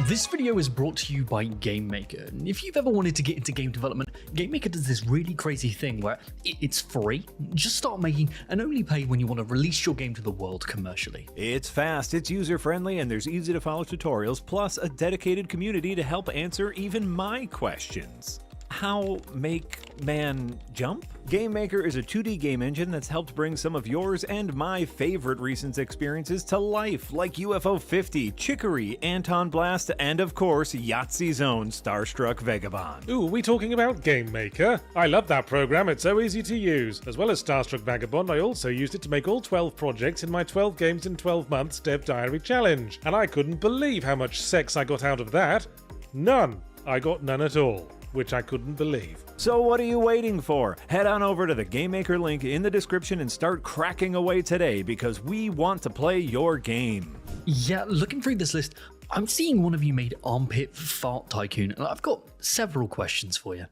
This video is brought to you by Game Maker. And if you've ever wanted to get into game development, Game Maker does this really crazy thing where it's free. Just start making and only pay when you want to release your game to the world commercially. It's fast, it's user-friendly, and there's easy-to-follow tutorials, plus a dedicated community to help answer even my questions. How make man jump? Game Maker is a 2D game engine that's helped bring some of yours and my favorite recent experiences to life, like UFO 50, Chicory, Anton Blast, and of course, Yahtzee's own Starstruck Vagabond. Ooh, we talking about Game Maker? I love that program, it's so easy to use. As well as Starstruck Vagabond, I also used it to make all 12 projects in my 12 games in 12 months Dev Diary challenge. And I couldn't believe how much sex I got out of that. None. I got none at all. Which I couldn't believe. So what are you waiting for? Head on over to the Game Maker link in the description and start cracking away today, because we want to play your game. Yeah, looking through this list, I'm seeing one of you made Armpit Fart Tycoon, and I've got several questions for you.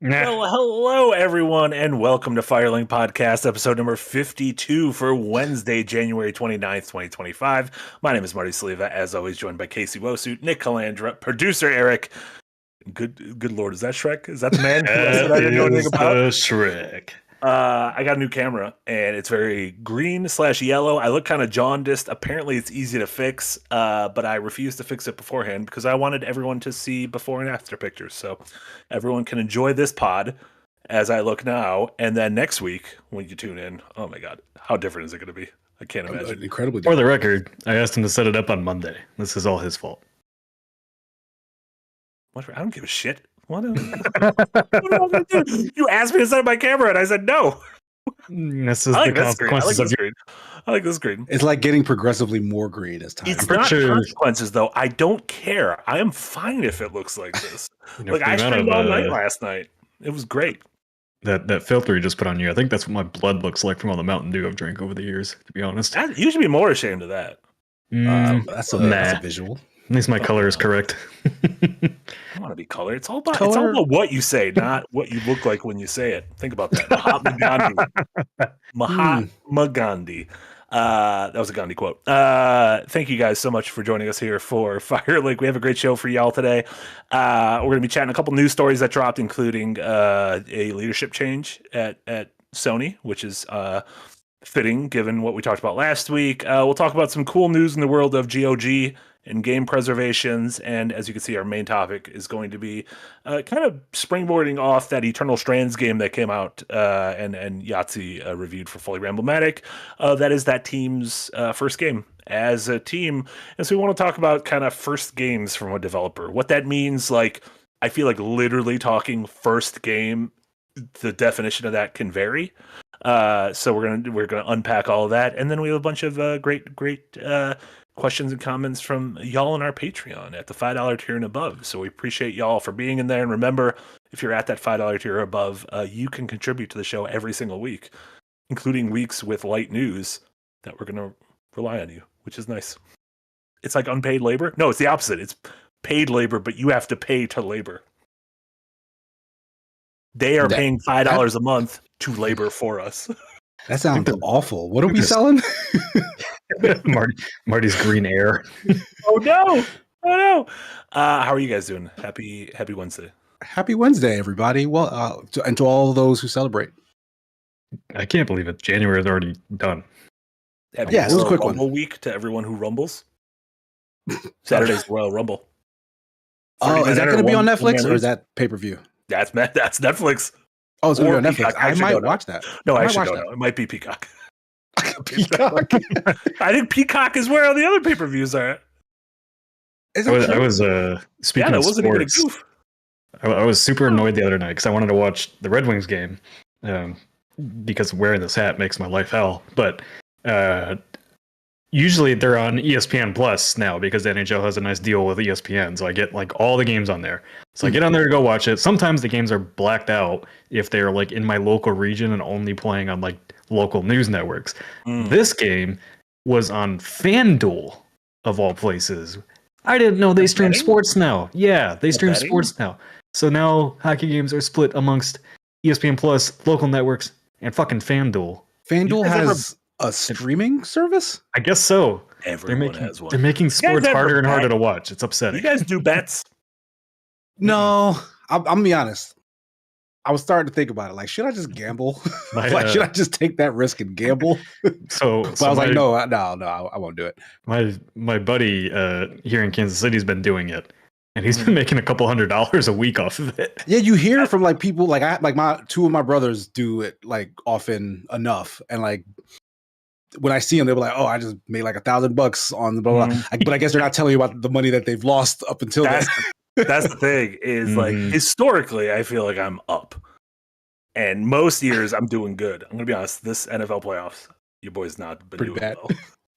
Well, hello everyone, and welcome to Firelink Podcast, episode number 52 for Wednesday, January 29th, 2025. My name is Marty Saliva, as always, joined by Casey Wosuit, Nick Calandra, producer Eric. Good lord, is that Shrek? Is that the man? I didn't know anything about Shrek. I got a new camera, and it's very green/yellow. I look kind of jaundiced. Apparently, it's easy to fix, but I refused to fix it beforehand because I wanted everyone to see before and after pictures, so everyone can enjoy this pod as I look now. And then next week, when you tune in, oh my god, how different is it going to be? I can't imagine. Incredibly For different. the record, I asked him to set it up on Monday. This is all his fault. What? I don't give a shit. What am I gonna do? You asked me to set up my camera, and I said no. This is I like the this green. consequences of your. Green. I like this green. It's like getting progressively more green as time. It's For not sure. consequences, though. I don't care. I am fine if it looks like this. You know, Like, the I amount streamed of, all night last night. It was great. that filter you just put on you. I think that's what my blood looks like from all the Mountain Dew I've drank over the years. To be honest, You should be more ashamed of that. That's a Nah. visual. At least my color is correct. I want to be colored. It's all about what you say, not what you look like when you say it. Think about that. Mahatma Gandhi. Mahatma Gandhi. That was a Gandhi quote. Thank you guys so much for joining us here for Firelink. We have a great show for y'all today. We're going to be chatting a couple news stories that dropped, including a leadership change at Sony, which is fitting given what we talked about last week. We'll talk about some cool news in the world of GOG and game preservations, and as you can see, our main topic is going to be kind of springboarding off that Eternal Strands game that came out and Yahtzee reviewed for Fully Ramblomatic. That is that team's first game as a team, and so we want to talk about kind of first games from a developer, what that means. Like, I feel like literally talking first game, the definition of that can vary. So we're gonna unpack all of that, and then we have a bunch of great questions and comments from y'all on our Patreon at the $5 tier and above. So we appreciate y'all for being in there. And remember, if you're at that $5 tier or above, you can contribute to the show every single week, including weeks with light news that we're going to rely on you, which is nice. It's like unpaid labor. No, it's the opposite. It's paid labor, but you have to pay to labor. They are paying $5 a month to labor for us. That sounds awful. What are we selling? Marty's green air. Oh no! How are you guys doing? Happy Wednesday. Happy Wednesday, everybody. Well, and to all those who celebrate. I can't believe it. January is already done. Happy Yeah, it was a quick one. Rumble week to everyone who rumbles. Saturday's Royal Rumble. Oh, is that going to be on Netflix or is that? that pay-per-view? That's Netflix. Oh, it's going to be on Netflix. Peacock. I Actually, might don't know. watch that. No, I I might actually watch don't that. know. It might be Peacock. Peacock. I think Peacock is where all the other pay-per-views are. Is I it was, true? I was speaking Yeah, of that wasn't even a sports. goof. I was super annoyed the other night because I wanted to watch the Red Wings game because wearing this hat makes my life hell. But usually they're on ESPN Plus now because the NHL has a nice deal with ESPN. So I get like all the games on there. So I get on there to go watch it. Sometimes the games are blacked out if they're like in my local region and only playing on like local news networks. This game was on FanDuel of all places. I didn't know they stream sports now. Yeah, they stream sports now. So now hockey games are split amongst ESPN Plus, local networks, and fucking FanDuel. FanDuel has a streaming service? I guess so. Everyone has one. They're making sports harder and harder to watch. It's upsetting. You guys do bets? No, I'm gonna be honest. I was starting to think about it. Like, should I just gamble? Like, should I just take that risk and gamble? So I was like, no, I won't do it. My buddy here in Kansas City has been doing it, and he's been making a couple $100 a week off of it. Yeah, you hear from like people my two of my brothers do it like often enough, and like when I see them, they'll be like, "Oh, I just made like $1,000 on the blah blah." But I guess they're not telling you about the money that they've lost up until then. That's the thing is like historically, I feel like I'm up, and most years I'm doing good. I'm gonna be honest. This NFL playoffs, your boy's not been Pretty doing bad. well.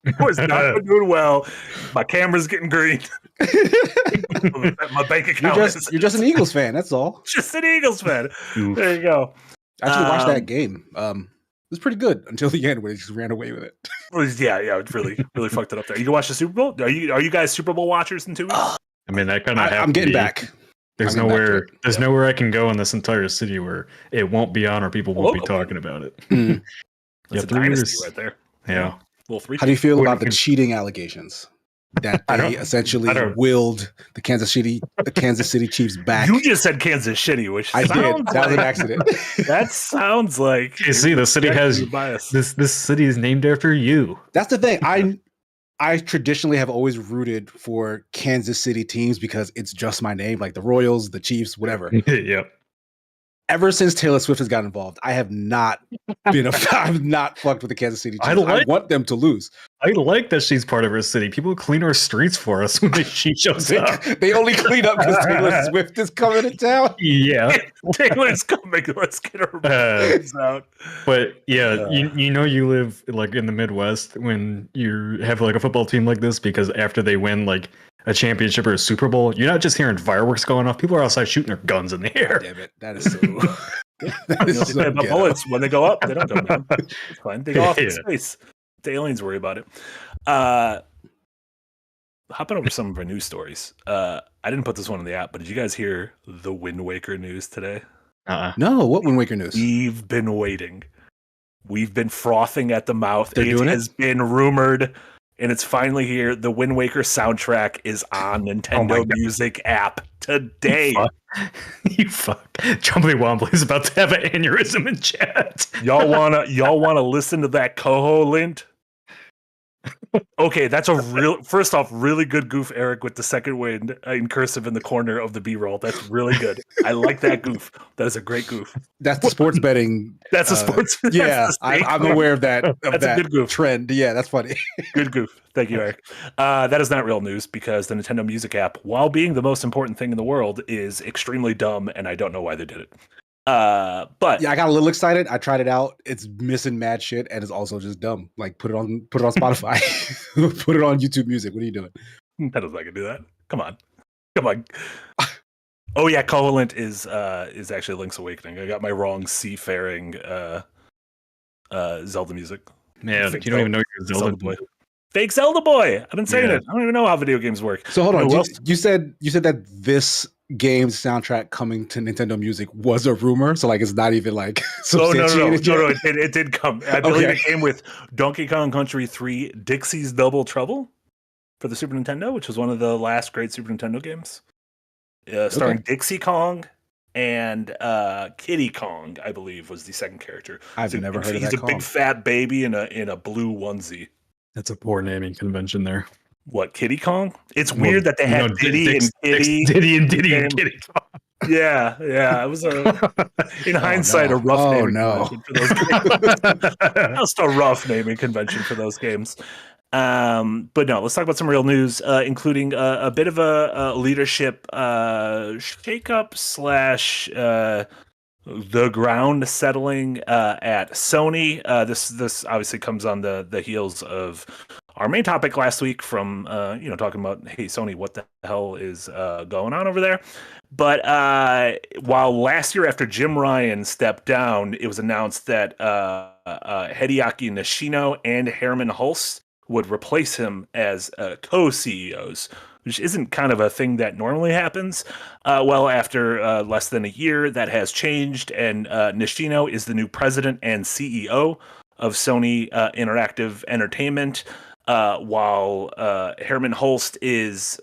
Your boy's not been doing well. My camera's getting green. My bank account. You're just an Eagles fan. That's all. Just an Eagles fan. There you go. I actually watched that game. It was pretty good until the end when they just ran away with it. Yeah, it really fucked it up there. You can watch the Super Bowl. Are you guys Super Bowl watchers in 2 weeks? I mean, that kind of. I'm getting back. There's nowhere. There's nowhere I can go in this entire city where it won't be on or people won't be talking about it. That's a dynasty right there. Yeah. Well, how do you feel about the cheating allegations that they essentially willed the Kansas City Chiefs back? You just said Kansas City, which I did. That was an accident. That sounds like you see, the city has this city is named after you. That's the thing. I traditionally have always rooted for Kansas City teams because it's just my name, like the Royals, the Chiefs, whatever. Yep. Ever since Taylor Swift has gotten involved, I have not been I've not fucked with the Kansas City Chiefs. I want them to lose. I like that she's part of our city. People clean our streets for us when she shows up. They only clean up because Taylor Swift is coming to town. Yeah. Taylor's coming. Let's get her out. But yeah, you know you live like in the Midwest when you have like a football team like this because after they win like a championship or a Super Bowl, you're not just hearing fireworks going off. People are outside shooting their guns in the air. Damn it. That is so... so bullets, when they go up, they don't go down. It's fine. They go off in space. The aliens worry about it. Hopping over some of our news stories. I didn't put this one in the app, but did you guys hear the Wind Waker news today? No, what Wind Waker news? We've been waiting. We've been frothing at the mouth. It has been rumored, and it's finally here. The Wind Waker soundtrack is on Nintendo Music app today. You fuck. Jumbly Wombly's about to have an aneurysm in chat. Y'all wanna listen to that Coho lint? Okay, that's a first off, really good goof, Eric, with the second wind in cursive in the corner of the B-roll. That's really good. I like that goof. That is a great goof. That's the sports betting. That's a sports. Yeah, I'm aware of that. That's a good goof trend. Yeah, that's funny. Good goof. Thank you, Eric. That is not real news because the Nintendo Music app, while being the most important thing in the world, is extremely dumb, and I don't know why they did it. But yeah, I got a little excited. I tried it out. It's missing mad shit, and it's also just dumb. Like put it on Spotify, put it on YouTube Music. What are you doing? That doesn't like to do that. Come on. Oh yeah, Covalent is actually Link's Awakening. I got my wrong seafaring Zelda music. Man, you don't even know you're Zelda boy. Fake Zelda boy. I've been saying it. I don't even know how video games work. So hold on. You said that this game's soundtrack coming to Nintendo Music was a rumor, so like it's not even like substantiated. No, it did come. I believe it came with Donkey Kong Country 3 Dixie's Double Trouble for the Super Nintendo, which was one of the last great Super Nintendo games, starring Dixie Kong and Kiddy Kong, I believe, was the second character. I've never heard of that. He's a big fat baby in a blue onesie. That's a poor naming convention there. What, Kiddy Kong? It's weird that they had Diddy and Kiddy. Diddy and Kiddy Kong. Yeah. It was in hindsight a rough naming convention for those games. Just a rough naming convention for those games. But no, let's talk about some real news, including a bit of a leadership shakeup / the ground settling at Sony. This obviously comes on the heels of our main topic last week from talking about, hey, Sony, what the hell is going on over there? But while last year after Jim Ryan stepped down, it was announced that Hideaki Nishino and Herman Hulst would replace him as co-CEOs, which isn't kind of a thing that normally happens. Well, after less than a year, that has changed, and Nishino is the new president and CEO of Sony Interactive Entertainment, while Herman Hulst is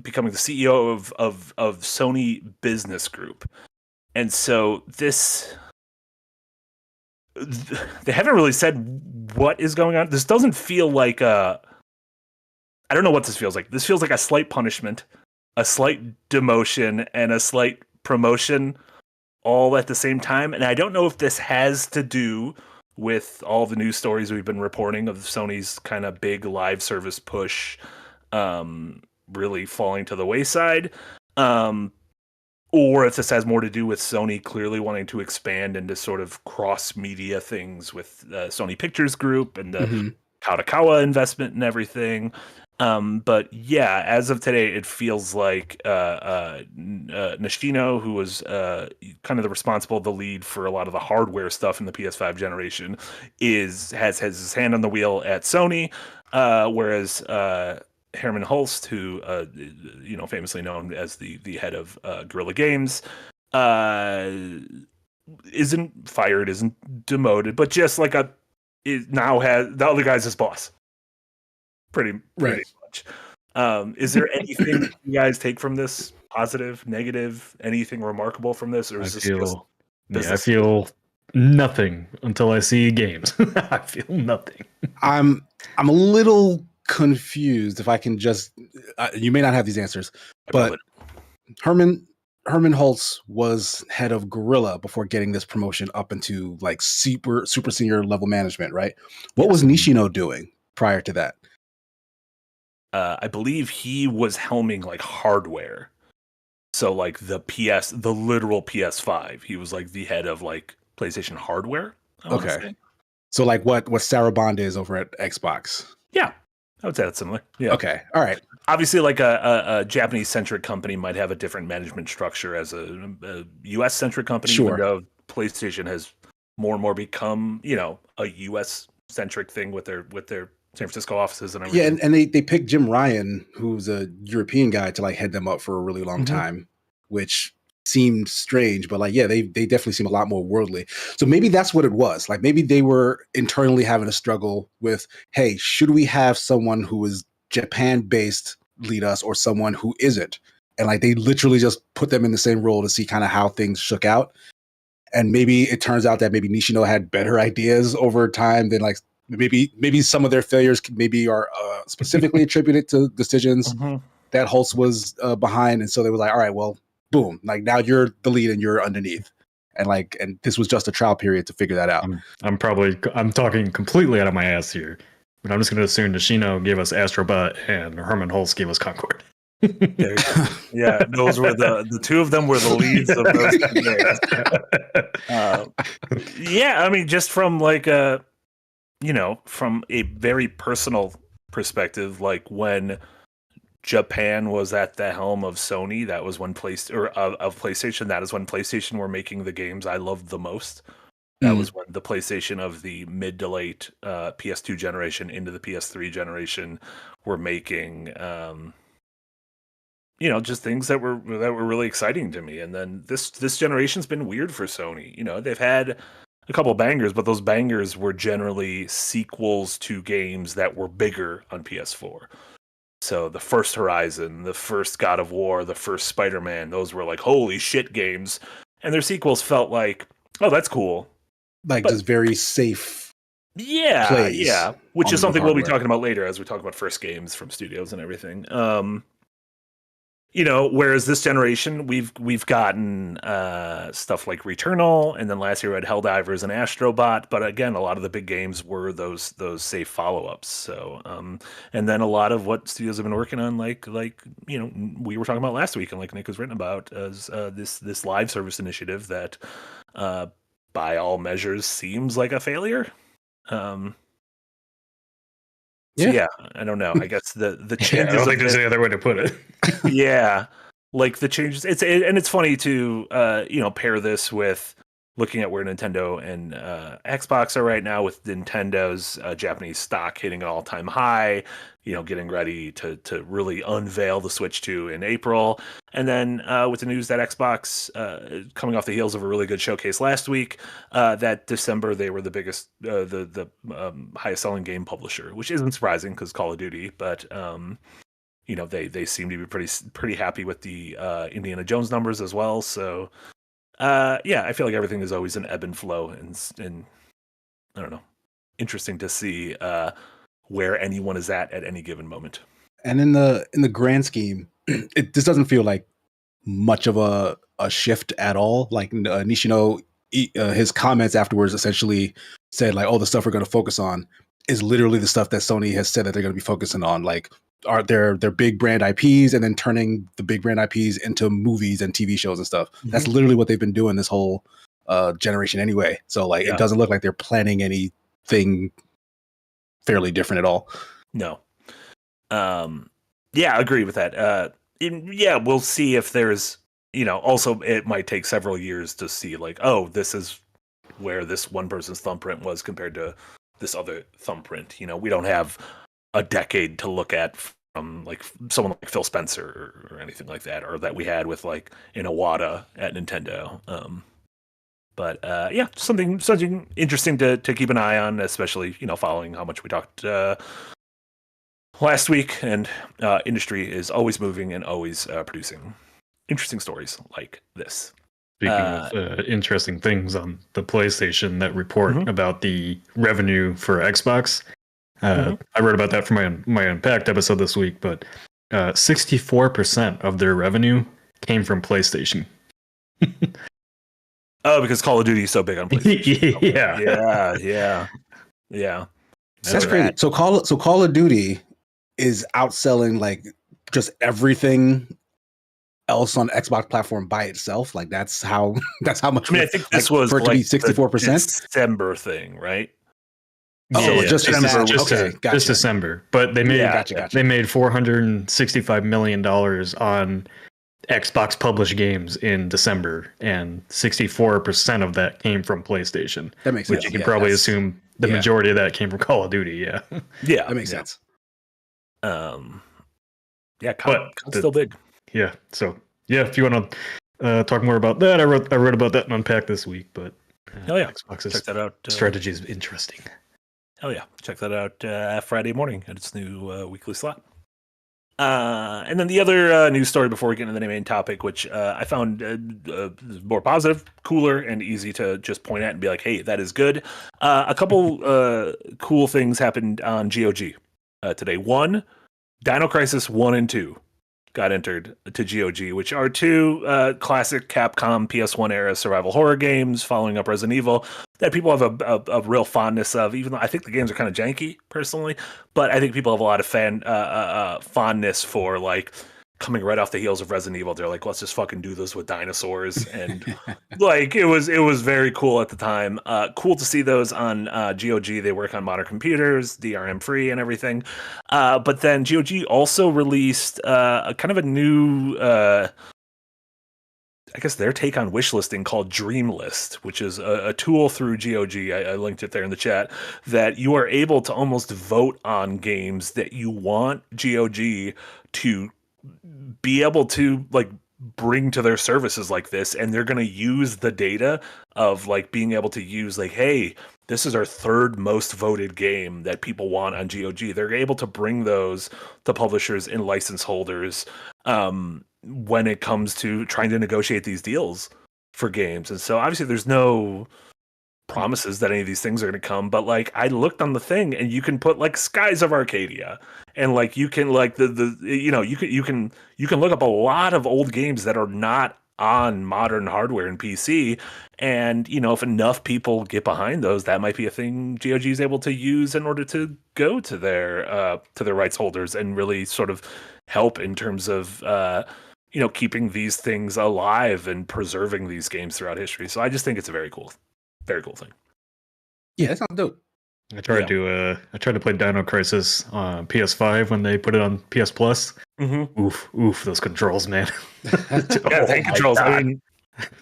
becoming the CEO of Sony Business Group. And so they haven't really said what is going on. This doesn't feel like I don't know what this feels like. This feels like a slight punishment, a slight demotion, and a slight promotion all at the same time. And I don't know if this has to do with all the news stories we've been reporting of Sony's kind of big live service push really falling to the wayside. Or if this has more to do with Sony clearly wanting to expand into sort of cross-media things with Sony Pictures Group and the Kadokawa investment and everything. But yeah, as of today, it feels like Nishino, who was kind of the lead for a lot of the hardware stuff in the PS5 generation, has his hand on the wheel at Sony, whereas Herman Hulst, who famously known as the head of Guerrilla Games, isn't fired, isn't demoted, but just like now has the other guy's his boss. Pretty much. Is there anything you guys take from this? Positive, negative, anything remarkable from this, or is this just business? I feel nothing until I see games. I feel nothing. I'm a little confused. If I can just, you may not have these answers, but Herman Hulst was head of Guerrilla before getting this promotion up into like super senior level management, right? What was Nishino doing prior to that? I believe he was helming like hardware. So like the literal PS5. He was like the head of like PlayStation hardware. Okay. So like what Sarabande is over at Xbox. Yeah. I would say that's similar. Yeah. Okay. All right. Obviously, like a Japanese-centric company might have a different management structure as a U.S.-centric company. Sure. Even though PlayStation has more and more become, a U.S.-centric thing with their San Francisco offices and everything. Yeah, and they picked Jim Ryan, who's a European guy, to like head them up for a really long time, which seemed strange, but like, yeah, they definitely seem a lot more worldly. So maybe that's what it was. Like maybe they were internally having a struggle with, hey, should we have someone who is Japan-based lead us or someone who isn't? And like they literally just put them in the same role to see kind of how things shook out. And maybe it turns out that maybe Nishino had better ideas over time than like maybe some of their failures maybe are specifically attributed to decisions that Hulst was behind. And so they were like, all right, well, boom, like now you're the lead and you're underneath. And this was just a trial period to figure that out. I'm talking completely out of my ass here, but I'm just going to assume Nishino gave us Astrobot and Herman Hulst gave us Concord. There you go. Yeah, those were the two of them were the leads of those 2 games. Yeah, I mean, just from like from a very personal perspective, like when Japan was at the helm of Sony, that was when PlayStation. That is when PlayStation were making the games I loved the most. That was when the PlayStation of the mid to late PS2 generation into the PS3 generation were making, just things that were really exciting to me. And then this generation's been weird for Sony. They've had a couple bangers, but those bangers were generally sequels to games that were bigger on PS4. So the first Horizon, the first God of War, the first Spider-Man, those were like holy shit games. And their sequels felt like, oh, that's cool. Like just very safe. Yeah, plays yeah. Which is something we'll be hardware. talking about later as we talk about first games from studios and everything. Whereas this generation, we've gotten stuff like Returnal, and then last year we had Helldivers and Astrobot. But again, a lot of the big games were those safe follow-ups. So, and then a lot of what studios have been working on, like we were talking about last week, and like Nick has written about, as this live service initiative that, by all measures, seems like a failure. yeah, I don't know. I guess the I changes. don't think there's any other way to put it. Yeah, like the changes. And it's funny to pair this with looking at where Nintendo and Xbox are right now, with Nintendo's Japanese stock hitting an all-time high, getting ready to really unveil the Switch 2 in April. And then with the news that Xbox, coming off the heels of a really good showcase last week, that December they were the biggest, the highest selling game publisher, which isn't surprising because Call of Duty, but they seem to be pretty happy with the Indiana Jones numbers as well. So I feel like everything is always an ebb and flow, and I don't know, interesting to see where anyone is at any given moment. And in the grand scheme, this doesn't feel like much of a shift at all. Like Nishino, his comments afterwards essentially said like, "Oh, the stuff we're going to focus on is literally the stuff that Sony has said that they're going to be focusing on, like are their big brand IPs, and then turning the big brand IPs into movies and TV shows and stuff." Mm-hmm. That's literally what they've been doing this whole generation anyway. So like, it doesn't look like they're planning anything fairly different at all. No. I agree with that. We'll see if there's, also it might take several years to see like, oh, this is where this one person's thumbprint was compared to this other thumbprint. We don't have a decade to look at from like someone like Phil Spencer or anything like that, or that we had with like Iwata at Nintendo. Something interesting to keep an eye on, especially following how much we talked last week. And industry is always moving and always producing interesting stories like this. Speaking of interesting things on the PlayStation that report about the revenue for Xbox. I wrote about that for my Unpacked episode this week, but 64% of their revenue came from PlayStation. Oh, because Call of Duty is so big on PlayStation. Yeah. That's crazy. So Call of Duty is outselling like just everything else on Xbox platform by itself. Like that's how much. I mean, I think this was for it to be 64%. December thing, right? Just December. Just December. But they made they made $465 million on Xbox published games in December, and 64% of that came from PlayStation. That makes sense. Which you can probably assume the majority of that came from Call of Duty. Yeah, that makes sense. But still big. Yeah. So if you want to talk more about that, I wrote about that and Unpacked this week. But Xbox's check that out. Strategy is interesting. Hell yeah. Check that out Friday morning at its new weekly slot. And then the other news story before we get into the main topic, which I found more positive, cooler, and easy to just point at and be like, hey, that is good. A couple cool things happened on GOG today. One, Dino Crisis 1 and 2 got entered to GOG, which are two classic Capcom PS1 era survival horror games following up Resident Evil that people have a real fondness of, even though I think the games are kind of janky personally, but I think people have a lot of fondness for like coming right off the heels of Resident Evil. They're like, let's just fucking do this with dinosaurs. And like, it was very cool at the time. Cool to see those on GOG. They work on modern computers, DRM free and everything. But then GOG also released a kind of a new, I guess their take on wishlisting called Dream List, which is a tool through GOG. I linked it there in the chat, that you are able to almost vote on games that you want GOG to be able to like bring to their services like this, and they're going to use the data of like being able to use like, hey, this is our third most voted game that people want on GOG. They're able to bring those to publishers and license holders when it comes to trying to negotiate these deals for games. And so obviously there's no promises that any of these things are going to come, but like I looked on the thing and you can put like Skies of Arcadia, and like you can like you can look up a lot of old games that are not on modern hardware and PC, and if enough people get behind those, that might be a thing GOG is able to use in order to go to their rights holders and really sort of help in terms of keeping these things alive and preserving these games throughout history. So I just think it's a very cool thing. Yeah, that sounds dope. I tried to play Dino Crisis on PS5 when they put it on PS Plus. Mm-hmm. Oof, those controls, man. Yeah, tank controls. God. I mean,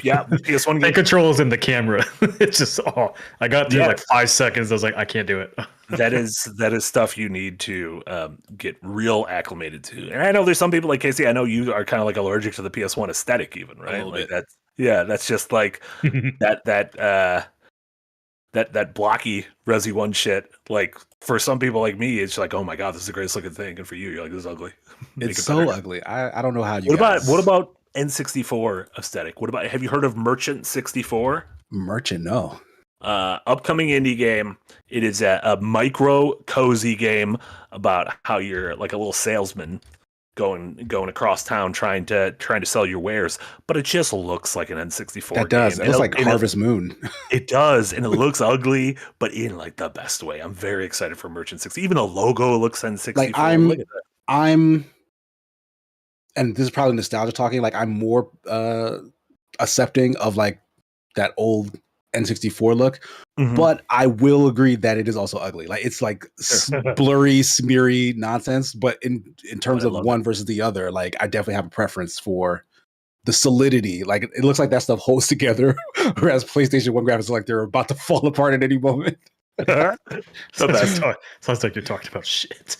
yeah, PS1 The game. controls in the camera. It's just I got through Yeah. like 5 seconds. I was like, I can't do it. that is stuff you need to get real acclimated to. And I know there's some people like Casey. I know you are kind of like allergic to the PS1 aesthetic, even, right? little Like bit. that's just like that blocky Resi 1 shit. Like for some people like me, it's like, oh my god, this is the greatest looking thing, and for you, you're like, this is ugly. Make It's it so better. ugly. I don't know how you. What about N64 aesthetic? What about, have you heard of Merchant 64? Merchant? No. Upcoming indie game. It is a micro cozy game about how you're like a little salesman going across town trying to sell your wares, but it just looks like an N64 That does. game. It looks like Harvest Moon. It does, and it looks ugly, but in like the best way. I'm very excited for Merchant 60. Even the logo looks N64. Like I'm, and this is probably nostalgia talking. Like I'm more accepting of like that old N64 look, Mhm. but I will agree that it is also ugly. Like it's like blurry, smeary nonsense. But in terms I of love one versus the other, like I definitely have a preference for the solidity. Like it looks like that stuff holds together, whereas PlayStation 1 graphics are like they're about to fall apart at any moment. Sounds like you're talking about shit.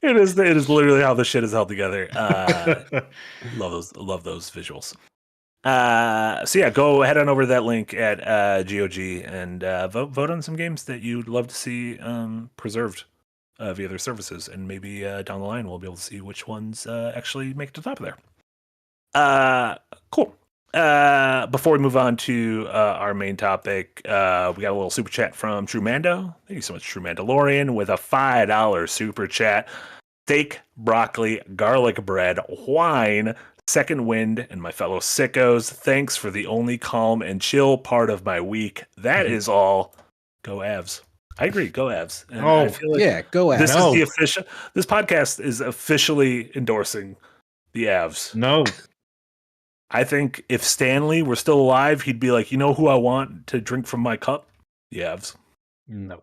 It is literally how the shit is held together. Love those visuals. So yeah, go head on over to that link at GOG and vote on some games that you'd love to see preserved via their services, and maybe down the line we'll be able to see which ones actually make it to the top of there. Cool. Before we move on to our main topic, we got a little super chat from True Mando. Thank you so much, True Mandalorian, with a $5 super chat. Steak, broccoli, garlic bread, wine, second wind, and my fellow sickos. Thanks for the only calm and chill part of my week. That is all. Go Avs. I agree. Go Avs. And I feel like Yeah, go ahead. this is the official. This podcast is officially endorsing the Avs. No. I think if Stanley were still alive, he'd be like, you know who I want to drink from my cup? The Avs. No.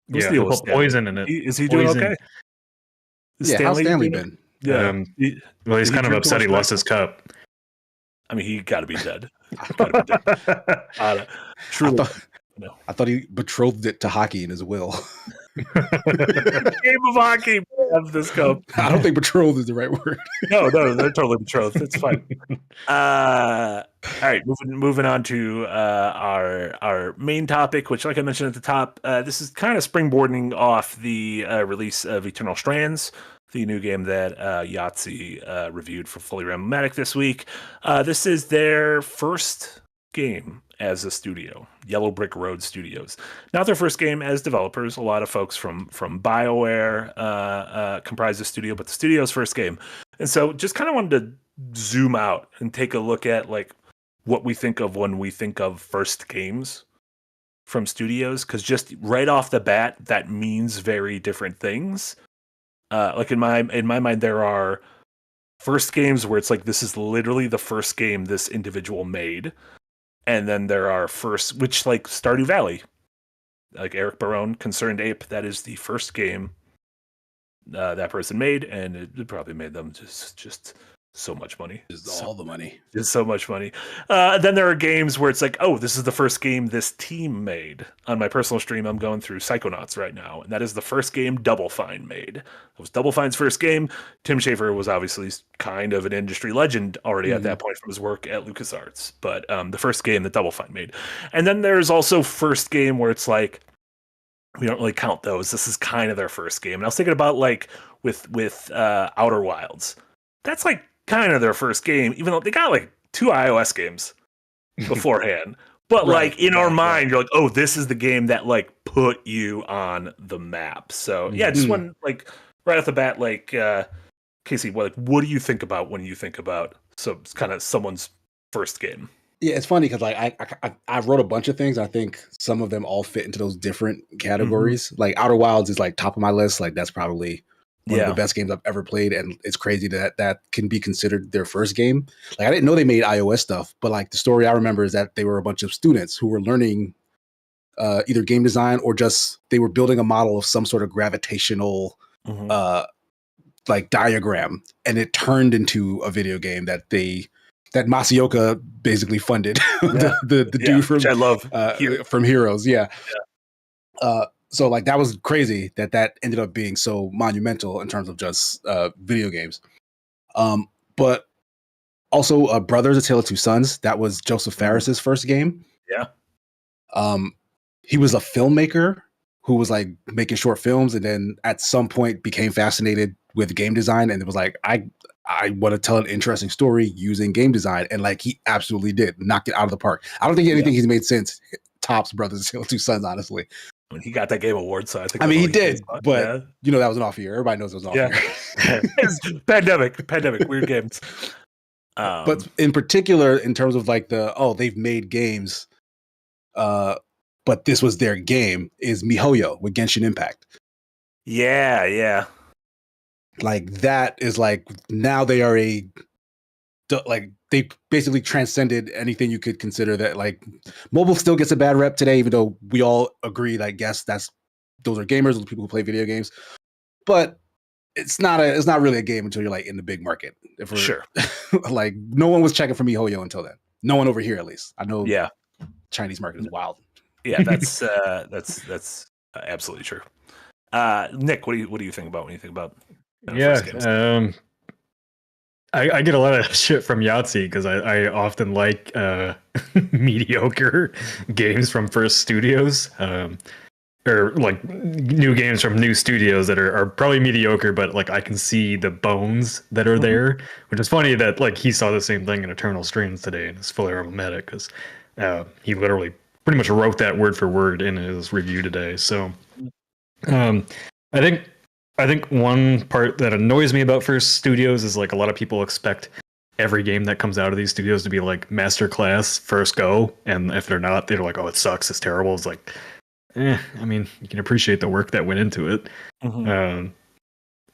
What's Yeah, the deal he'll with put Stanley? poison in it. Is he doing Poison. okay? Is Yeah, how's Stanley doing- been? Yeah. Well, he's Did he kind of drink too upset he much lost his cup. I mean, he got to be dead. Gotta be dead. Truly. I thought he betrothed it to hockey in his will. Game of hockey. Have this cup. I don't think betrothed is the right word. No, they're totally betrothed. It's fine. All right, moving on to our main topic, which, like I mentioned at the top, this is kind of springboarding off the release of Eternal Strands, the new game that Yahtzee reviewed for Fully Random-O-Matic this week. This is their first game as a studio, Yellow Brick Road Studios. Not their first game as developers. A lot of folks from BioWare comprise the studio, but the studio's first game. And so just kind of wanted to zoom out and take a look at like what we think of when we think of first games from studios, because just right off the bat, that means very different things. Like in my mind, there are first games where it's like, this is literally the first game this individual made. And then there are first, which like Stardew Valley, like Eric Barone, Concerned Ape, that is the first game that person made, and it probably made them just so much money. Just all the money. Just so much money. Then there are games where it's like, oh, this is the first game this team made. On my personal stream, I'm going through Psychonauts right now, and that is the first game Double Fine made. It was Double Fine's first game. Tim Schafer was obviously kind of an industry legend already at that point from his work at LucasArts, but the first game that Double Fine made. And then there's also first game where it's like, we don't really count those. This is kind of their first game. And I was thinking about like with Outer Wilds. That's like kind of their first game, even though they got like 2 iOS games beforehand. But like in our mind, you're like, oh, this is the game that like put you on the map. So yeah, just one like right off the bat, like Casey, what do you think about when you think about kind of someone's first game? Yeah, it's funny because like I wrote a bunch of things. I think some of them all fit into those different categories. Like Outer Wilds is like top of my list. Like that's probably one of the best games I've ever played, and it's crazy that can be considered their first game. Like I didn't know they made iOS stuff, but like the story I remember is that they were a bunch of students who were learning either game design or just they were building a model of some sort of gravitational like diagram, and it turned into a video game that Masayoka basically funded. the dude from which I love from Heroes. So like that was crazy that ended up being so monumental in terms of just video games. But also Brothers: A Tale of Two Sons, that was Joseph Fares's first game. He was a filmmaker who was like making short films, and then at some point became fascinated with game design, and it was like, I want to tell an interesting story using game design, and like he absolutely did, knocked it out of the park. I don't think anything he's made since tops Brothers: A Tale of Two Sons, honestly. I mean, he got that game award, so I think. I mean, he did, but you know that was an off year. Everybody knows it was an off year. pandemic, weird games. But in particular, in terms of like they've made games, but this was their game, is MiHoYo with Genshin Impact. Yeah. Like that is like, now they are like they basically transcended anything you could consider that. Like mobile still gets a bad rep today, even though we all agree that those are gamers, those are people who play video games. But it's not really a game until you're like in the big market. Sure. Like no one was checking for MiHoYo until then. No one over here, at least. I know. Yeah. Chinese market is wild. Yeah, that's absolutely true. Nick, what do you think about when you think about? I get a lot of shit from Yahtzee because I often like mediocre games from first studios, or like new games from new studios that are probably mediocre, but like I can see the bones that are there, which is funny that like he saw the same thing in Eternal Strains today and it's fully emblematic because he literally pretty much wrote that word for word in his review today. So I think one part that annoys me about first studios is like a lot of people expect every game that comes out of these studios to be like masterclass first go, and if they're not, they're like, oh, it sucks, it's terrible. It's like, I mean, you can appreciate the work that went into it.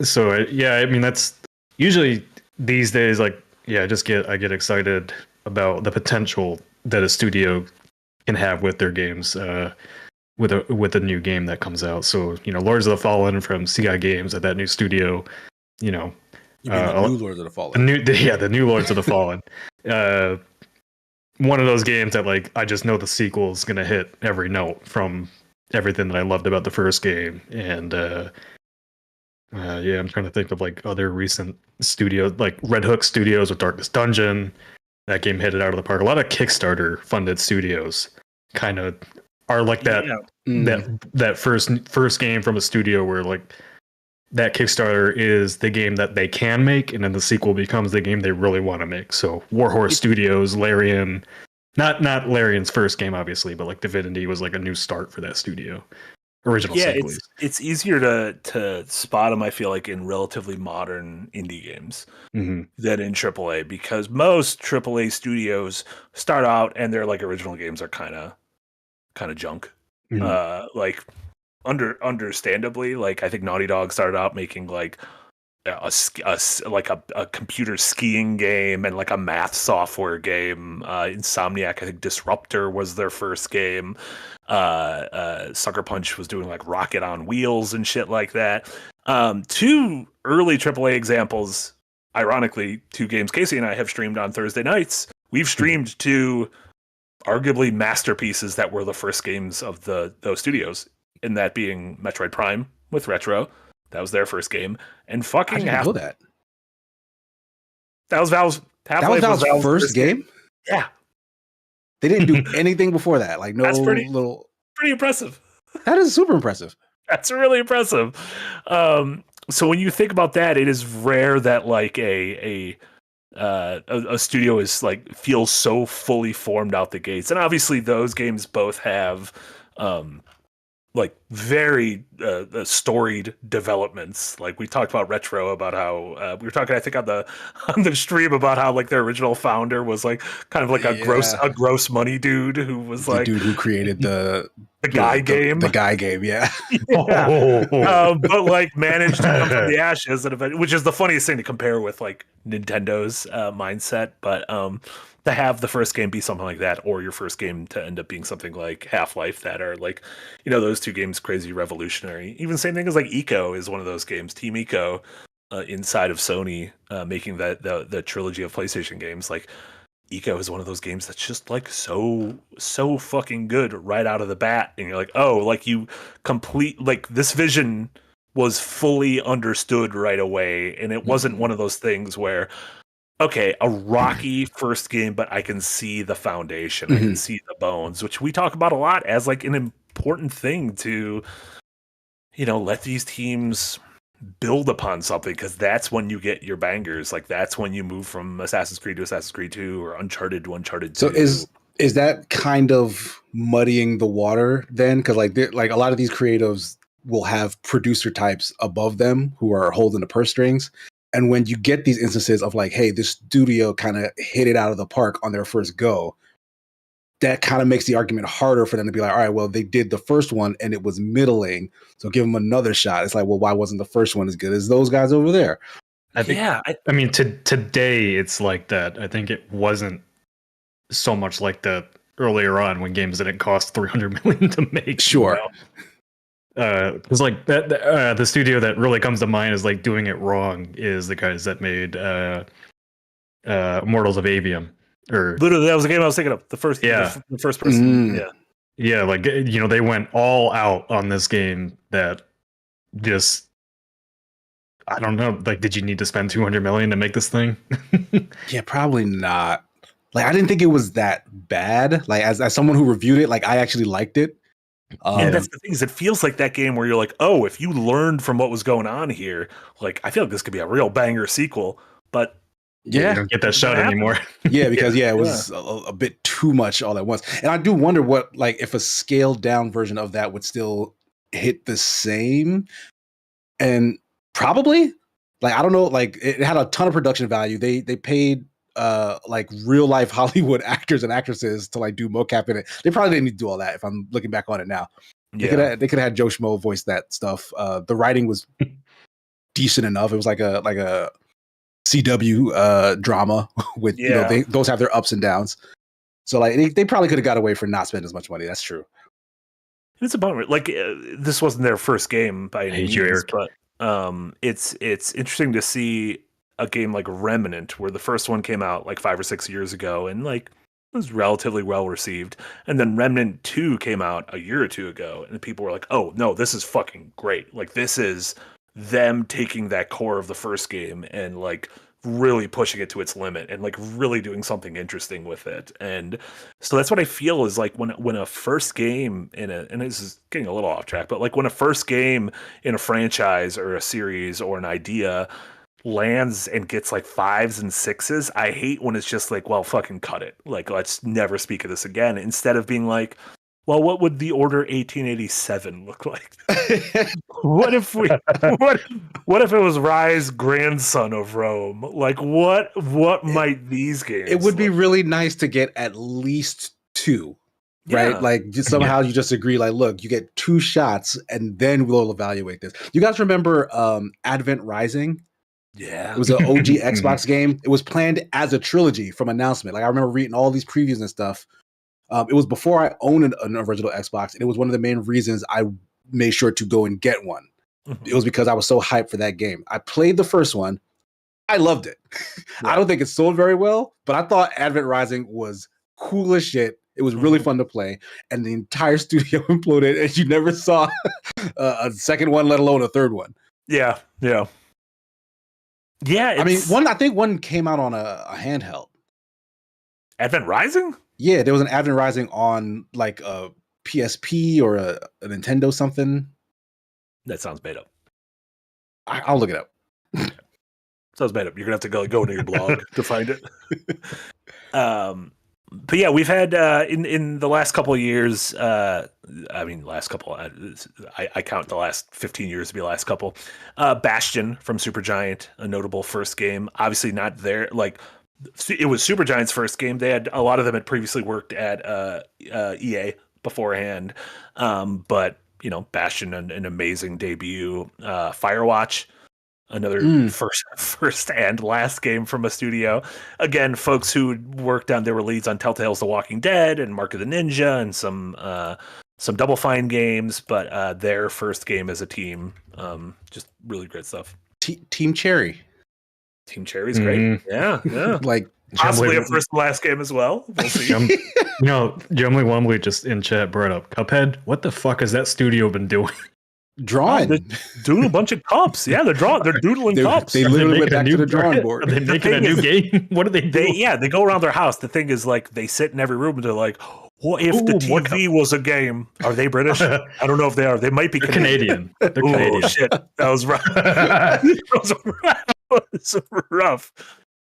So I mean, that's usually these days, like, I get excited about the potential that a studio can have with their games, with a new game that comes out. So, you know, Lords of the Fallen from CI Games at that new studio, you know, you mean the new Lords of the Fallen. The new Lords of the Fallen. One of those games that like I just know the sequel is gonna hit every note from everything that I loved about the first game. And I'm trying to think of like other recent studios, like Red Hook Studios with Darkest Dungeon. That game hit it out of the park. A lot of Kickstarter funded studios kind of are like that. That first game from a studio where like that Kickstarter is the game that they can make, and then the sequel becomes the game they really want to make. So Warhorse Studios, Larian, not Larian's first game obviously, but like Divinity was like a new start for that studio. Original sequel. It's easier to spot them, I feel like, in relatively modern indie games than in AAA, because most AAA studios start out and their like original games are kind of junk. Like understandably, like I think Naughty Dog started out making like a computer skiing game and like a math software game. Insomniac, I think Disruptor was their first game. Sucker Punch was doing like Rocket on Wheels and shit like that. Two early AAA examples, ironically, two games Casey and I have streamed on Thursday nights. We've streamed two arguably masterpieces that were the first games of those studios, and that being Metroid Prime with Retro. That was their first game, and fucking I didn't know that. That was Valve's. That was Valve's first game. Yeah, they didn't do anything before that. Like no, that's pretty impressive. That is super impressive. That's really impressive. So when you think about that, it is rare that like a studio is like feels so fully formed out the gates, and obviously those games both have like very storied developments. Like we talked about Retro, about how we were talking, I think, on the stream about how like their original founder was like kind of like a gross money dude who was the like dude who created the guy game. The guy game, yeah. But like managed to come from the ashes, which is the funniest thing to compare with like Nintendo's mindset. But to have the first game be something like that, or your first game to end up being something like Half-Life, that are like, you know, those two games crazy revolutionary. Even same thing as like Eco is one of those games. Team Eco inside of Sony making the trilogy of PlayStation games. Like Eco is one of those games that's just like so fucking good right out of the bat, and you're like, oh, like you complete like this vision was fully understood right away, and it wasn't one of those things where, okay, a rocky first game, but I can see the foundation, I can see the bones, which we talk about a lot as like an important thing to, you know, let these teams build upon something, because that's when you get your bangers. Like that's when you move from Assassin's Creed to Assassin's Creed 2 or Uncharted to Uncharted 2. So is that kind of muddying the water then? Because like a lot of these creatives will have producer types above them who are holding the purse strings. And when you get these instances of like, hey, this studio kind of hit it out of the park on their first go, that kind of makes the argument harder for them to be like, all right, well, they did the first one and it was middling, so give them another shot. It's like, well, why wasn't the first one as good as those guys over there? I think, I mean, today it's like that. I think it wasn't so much like that earlier on when games didn't cost $300 million to make. Sure. You know? Because like that, the studio that really comes to mind is like doing it wrong is the guys that made Immortals of Avium. Or literally, that was the game I was thinking of. The first person. Yeah, like, you know, they went all out on this game that just, I don't know, like, did you need to spend $200 million to make this thing? Yeah, probably not. Like, I didn't think it was that bad. Like, as someone who reviewed it, like, I actually liked it. Yeah, that's the thing, is it feels like that game where you're like, oh, if you learned from what was going on here, like, I feel like this could be a real banger sequel. But you don't get that shot anymore. Yeah, because it was a bit too much all at once. And I do wonder what, like, if a scaled down version of that would still hit the same. And probably, like, I don't know, like, it had a ton of production value. They paid like real life Hollywood actors and actresses to like do mocap in it. They probably didn't need to do all that if I'm looking back on it now. They could have had Joe Schmo voice that stuff. The writing was decent enough. It was like a CW drama with, you know, those have their ups and downs. So like they probably could have got away for not spending as much money. That's true. It's a bummer. Like this wasn't their first game by any means, but it's interesting to see a game like Remnant, where the first one came out like 5 or 6 years ago and like was relatively well received, and then Remnant 2 came out a year or two ago, and people were like, "Oh no, this is fucking great! Like this is them taking that core of the first game and like really pushing it to its limit and like really doing something interesting with it." And so that's what I feel is like when a first game and this is getting a little off track, but like when a first game in a franchise or a series or an idea lands and gets like 5s and 6s, I hate when it's just like, well, fucking cut it. Like, let's never speak of this again. Instead of being like, well, what would the Order 1887 look like? What if it was Rise, grandson of Rome? Like, what might these games? It would be really nice to get at least 2, right? Like, just somehow you just agree, like, look, you get 2 shots, and then we'll evaluate this. You guys remember Advent Rising? Yeah, it was an OG Xbox game. It was planned as a trilogy from announcement. Like I remember reading all these previews and stuff. It was before I owned an original Xbox, and it was one of the main reasons I made sure to go and get one. It was because I was so hyped for that game. I played the first one. I loved it. I don't think it sold very well, but I thought Advent Rising was cool as shit. It was really fun to play, and the entire studio imploded, and you never saw a second one, let alone a third one. Yeah. I mean, I think one came out on a handheld. Advent Rising? Yeah, there was an Advent Rising on like a PSP or a Nintendo something. That sounds made up. I'll look it up. Sounds made up. You're gonna have to go into your blog to find it. But yeah, we've had in the last couple of years. Last couple. I count the last 15 years to be last couple. Bastion from Supergiant, a notable first game. Obviously not there. Like it was Supergiant's first game. They had a lot of them had previously worked at EA beforehand. But Bastion, an amazing debut. Firewatch. Another first and last game from a studio. Again, folks who worked on, there were leads on Telltale's The Walking Dead and Mark of the Ninja and some Double Fine games, but their first game as a team, just really great stuff. Team Cherry. Team Cherry's great. Yeah. Like possibly a first and last game as well. We'll see. Jumley Wumley just in chat brought up Cuphead. What the fuck has that studio been doing? Drawing. They're doing a bunch of cups. Yeah, they're drawing. They're doodling cups. They literally went back to the drawing board. Are they making a new game? What are they doing? They go around their house. The thing is, like, they sit in every room and they're like, what if the TV was a game? Are they British? I don't know if they are. They might be Canadian. They're Canadian. Oh, shit. That was rough. That was rough.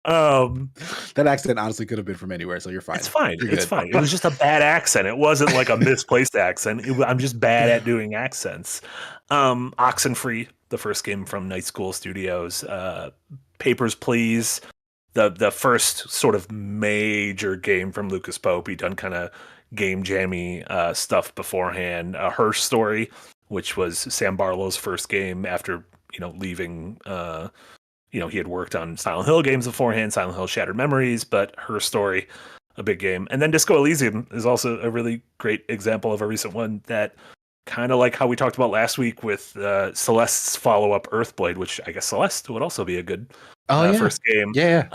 That accent honestly could have been from anywhere, so you're fine. It's fine. It's fine. It was just a bad accent. It wasn't like a misplaced accent. I'm just bad at doing accents. Oxenfree, the first game from Night School Studios. Papers, Please, the first sort of major game from Lucas Pope. He'd done kind of game jammy stuff beforehand. Her Story, which was Sam Barlow's first game after leaving. He had worked on Silent Hill games beforehand, Silent Hill Shattered Memories, but Her Story, a big game. And then Disco Elysium is also a really great example of a recent one that kind of like how we talked about last week with Celeste's follow-up Earthblade, which I guess Celeste would also be a good first game. Yeah.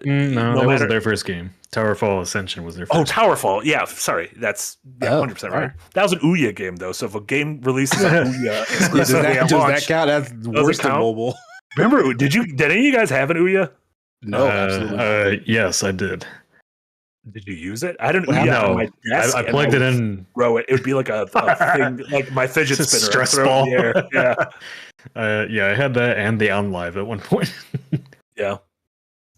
No, that wasn't their first game. Towerfall Ascension was their first. Oh, Towerfall. Yeah, sorry. That's 100% right. That was an Ouya game, though. So if a game releases on Ouya exclusively at launch, does that count? That's worse than mobile. Remember, did any of you guys have an Ouya? No, absolutely. Yes, I did. Did you use it? I didn't. Ouya on my desk. I plugged it in. Throw it. It would be like a thing, like my fidget spinner. Stress ball. Yeah. I had that and the OnLive at one point. Yeah.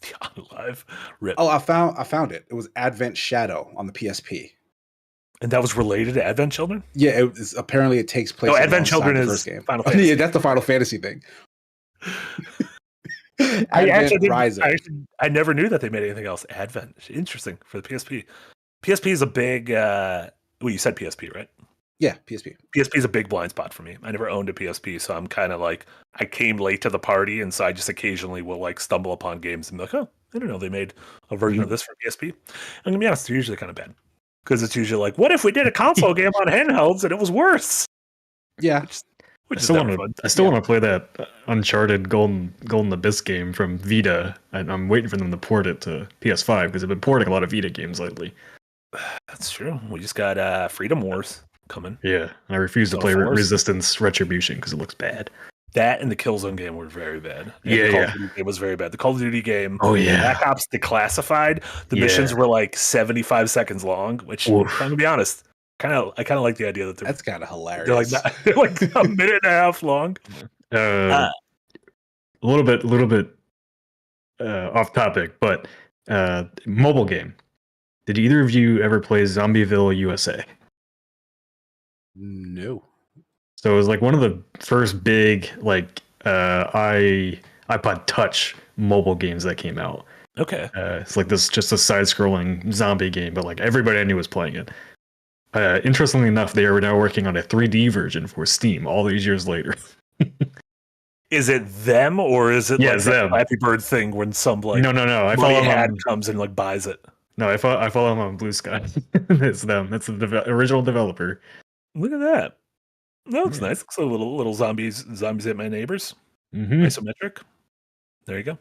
The OnLive. Rip. Oh, I found it. It was Advent Shadow on the PSP. And that was related to Advent Children? Yeah, apparently it takes place. No, Advent Children is first game. Final Fantasy. Yeah, that's the Final Fantasy thing. I never knew that they made anything else. Advent. Interesting for the PSP. PSP is a big you said PSP, right? Yeah, PSP. PSP is a big blind spot for me. I never owned a PSP, so I'm kind of like, I came late to the party, and so I just occasionally will like stumble upon games and be like, oh, I don't know, they made a version of this for PSP. I'm gonna be honest, they're usually kind of bad. Because it's usually like, what if we did a console game on handhelds and it was worse? Yeah. I still want to play that Uncharted Golden Abyss game from Vita. I'm waiting for them to port it to PS5 because they've been porting a lot of Vita games lately. That's true. We just got Freedom Wars coming. Yeah, I refuse to play Resistance Retribution because it looks bad. That and the Killzone game were very bad. And the Call of Duty game was very bad. The Call of Duty game, yeah. Black Ops Declassified, the missions were like 75 seconds long, which, I'm going to be honest, I kind of like the idea that that's kind of hilarious. They're like a minute and a half long. A little bit off topic, but mobile game. Did either of you ever play Zombieville USA? No. So it was like one of the first big like iPod Touch mobile games that came out. Okay. It's like this just a side-scrolling zombie game, but like everybody I knew was playing it. Interestingly enough, they are now working on a 3D version for Steam all these years later. Is it them or is it like them. Flappy Bird thing when some like No. I follow them comes and like buys it? No, I follow them on Blue Sky. It's them. It's the original developer. Look at that. That looks nice. Looks like little zombies at my neighbors. Mm-hmm. Isometric. There you go.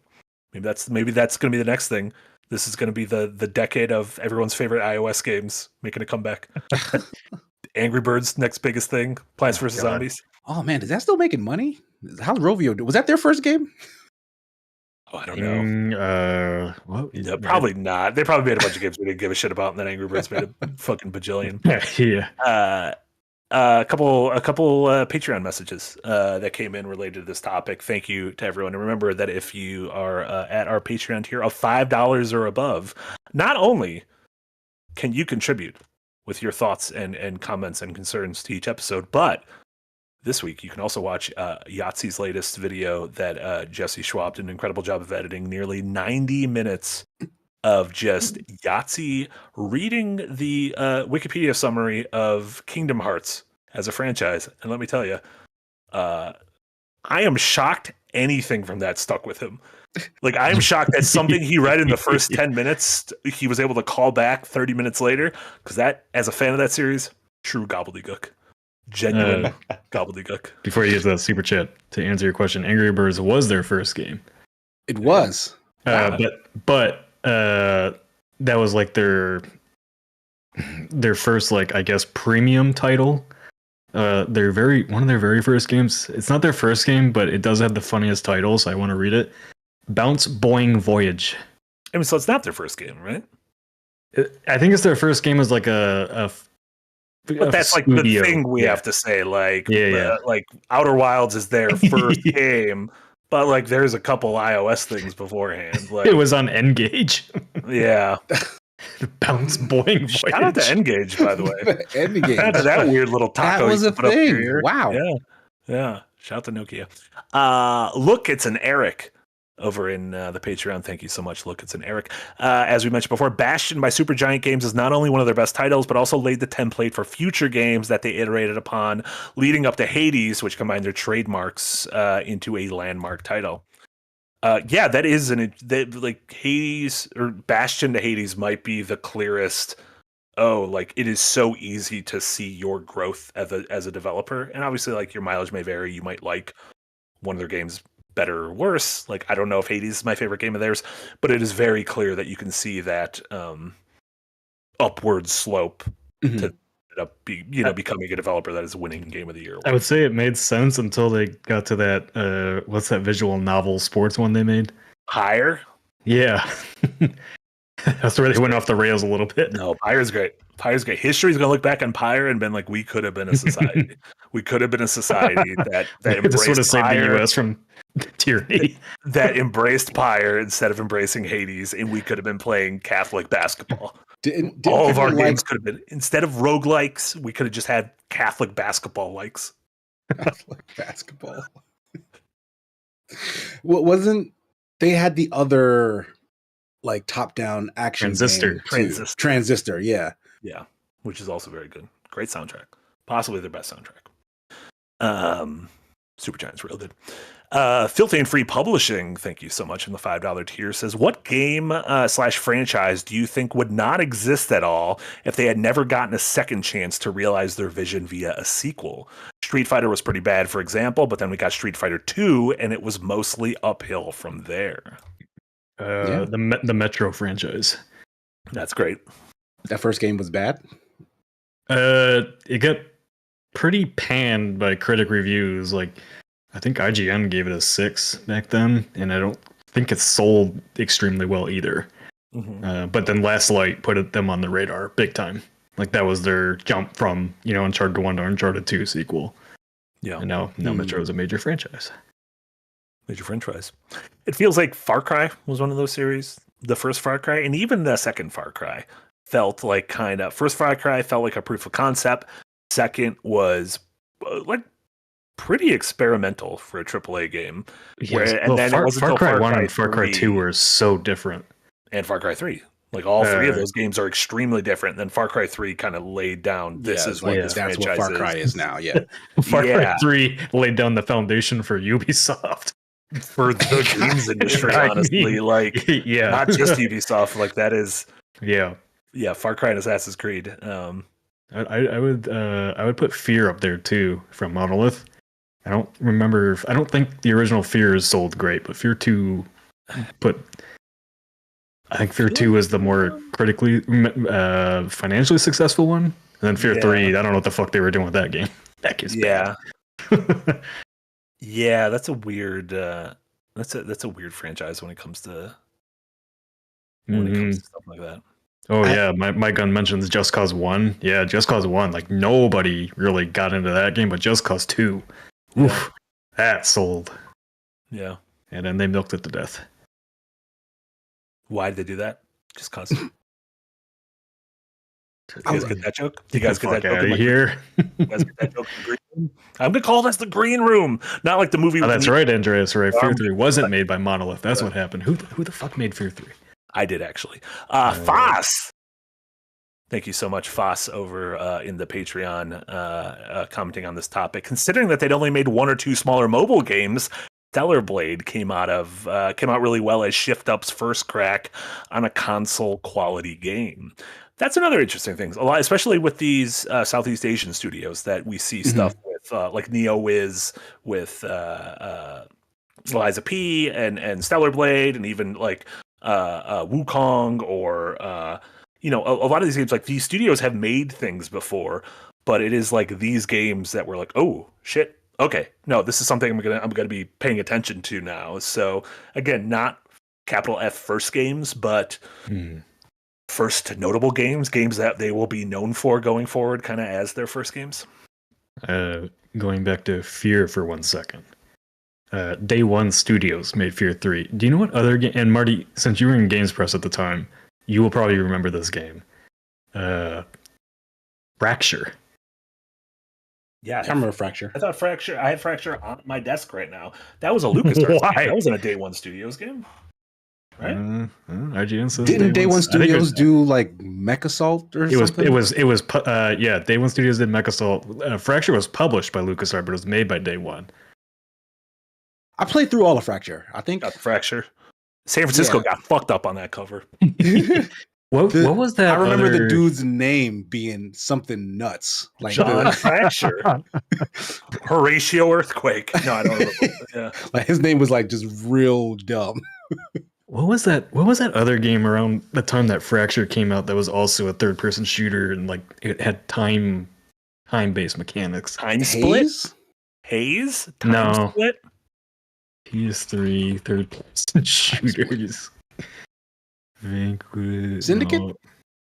Maybe that's going to be the next thing. This is going to be the decade of everyone's favorite iOS games making a comeback. Angry Birds, next biggest thing. Plants vs. Zombies. Oh man, is that still making money? How's Rovio do? Was that their first game? Oh, I don't know. What? Probably not. They probably made a bunch of games we didn't give a shit about, and then Angry Birds made a fucking bajillion. Yeah. A couple Patreon messages that came in related to this topic. Thank you to everyone. And remember that if you are at our Patreon tier of $5 or above, not only can you contribute with your thoughts and comments and concerns to each episode. But this week, you can also watch Yahtzee's latest video that Jesse Schwab did an incredible job of editing. Nearly 90 minutes of just Yahtzee reading the Wikipedia summary of Kingdom Hearts as a franchise. And let me tell you, I am shocked anything from that stuck with him. Like, I am shocked that something he read in the first 10 minutes, he was able to call back 30 minutes later. Because that, as a fan of that series, true gobbledygook. Genuine gobbledygook. Before you get to that super chat, to answer your question, Angry Birds was their first game. It was. But that was like their first, like, I guess, premium title. One of their very first games. It's not their first game, but it does have the funniest title, so I want to read it. Bounce Boing Voyage. I mean, so it's not their first game, right? I think it's their first game as like a but that's like the thing we have to say. Like, like Outer Wilds is their first game, but like there's a couple iOS things beforehand. Like, it was on N-Gage. Yeah. Bounce Boing Voyage. Shout out to N-Gage, by the way. N-Gage. Shout out to that weird little taco. That was a thing. Wow. Yeah. Shout out to Nokia. Look, it's an Eric over in the Patreon. Thank you so much. Look, it's an Eric. As we mentioned before, Bastion by Supergiant Games is not only one of their best titles, but also laid the template for future games that they iterated upon, leading up to Hades, which combined their trademarks into a landmark title. That is like Hades or Bastion to Hades might be the clearest. Like it is so easy to see your growth as a developer, and obviously, like your mileage may vary. You might like one of their games better or worse. Like I don't know if Hades is my favorite game of theirs, but it is very clear that you can see that upward slope to becoming a developer that is winning Game of the Year. I would say it made sense until they got to that what's that visual novel sports one they made? Higher? Yeah. That's where they went off the rails a little bit. No, Pyre's great. Pyre's great. History's gonna look back on Pyre and been like, we could have been a society. We could have been a society that embraced sort of saved Pyre, the US from tyranny. that embraced Pyre instead of embracing Hades, and we could have been playing Catholic basketball. All of our games could have been, instead of roguelikes, we could have just had Catholic basketball likes. Catholic basketball. What wasn't they had the other like top-down action Transistor, yeah, which is also very good. Great soundtrack, possibly their best soundtrack. Supergiant's real good. Filthy and Free Publishing, thank you so much in the $5 tier, says, what game / franchise do you think would not exist at all if they had never gotten a second chance to realize their vision via a sequel? Street Fighter was pretty bad, for example, but then we got Street Fighter 2, and it was mostly uphill from there. The Metro franchise. That's great. That first game was bad. It got pretty panned by critic reviews. Like, I think IGN gave it a 6 back then, and I don't think it sold extremely well either. Mm-hmm. But then Last Light put them on the radar big time. Like that was their jump from Uncharted 1 to Uncharted 2 sequel. Yeah, and now Metro is a major franchise. Major franchise. It feels like Far Cry was one of those series. The first Far Cry, and even the second Far Cry, felt like first Far Cry felt like a proof of concept. Second was like pretty experimental for a AAA game. Yes. Far Cry 1 and Far Cry 2 were so different. And Far Cry 3. Like all three of those games are extremely different. Then Far Cry 3 kind of laid down this is what this that's franchise what Far Cry is now, yeah. Far Cry 3 laid down the foundation for Ubisoft. For the games industry, honestly. Like not just Ubisoft, like that is Far Cry and Assassin's Creed. I would put Fear up there too from Monolith. I don't think the original Fear is sold great, but Fear 2 I think Fear 2 was the more critically financially successful one. And then Fear 3, I don't know what the fuck they were doing with that game. That game's bad. Yeah, that's a weird that's a weird franchise when it comes to stuff like that. Oh my gun mentions Just Cause 1. Yeah, Just Cause 1. Like nobody really got into that game, but Just Cause 2. Oof, that sold. Yeah. And then they milked it to death. Why did they do that? Just cause. You guys get that joke? You guys get that Fuck joke? out of here. You guys get that joke in the green room? I'm gonna call this the green room, not like the movie. Oh, that's right, Andreas. Right, Fear 3 wasn't but- made by Monolith. That's what happened. Who the fuck made Fear 3? I did actually. Foss. Thank you so much, Foss, over in the Patreon, commenting on this topic. Considering that they'd only made one or two smaller mobile games, Stellar Blade came out really well as Shift Up's first crack on a console quality game. That's another interesting thing. A lot, especially with these Southeast Asian studios that we see stuff with, like NeoWiz, with Liza P and Stellar Blade, and even like Wukong, or a lot of these games. Like, these studios have made things before, but it is like these games that were like, oh shit, okay, no, this is something I'm gonna be paying attention to now. So again, not capital F first games, but first notable games that they will be known for going forward, kind of as their first games. Going back to Fear for 1 second. Day One Studios made Fear 3. Do you know what other game? And Marty, since you were in Games Press at the time, you will probably remember this game. Fracture. Yeah, I remember Fracture. I thought Fracture. I have Fracture on my desk right now. That was a LucasArts Why? game. That wasn't a Day One Studios game, right? IGN says Didn't Day One I think Studios do like Mech Assault or something? Day One Studios did Mech Assault. Fracture was published by LucasArts, but it was made by Day One. I played through all of Fracture. I think. Got the Fracture. San Francisco got fucked up on that cover. What was that? I remember the other- dude's name being something nuts. Like, John Fracture. Horatio Earthquake. No, I don't remember. Yeah. like his name was like just real dumb. What was that? What was that other game around the time that Fracture came out that was also a third-person shooter and like it had time-based mechanics? Time Split? Haze? Haze? Time No. Split? PS3 third-person shooters. Vanquish. Syndicate?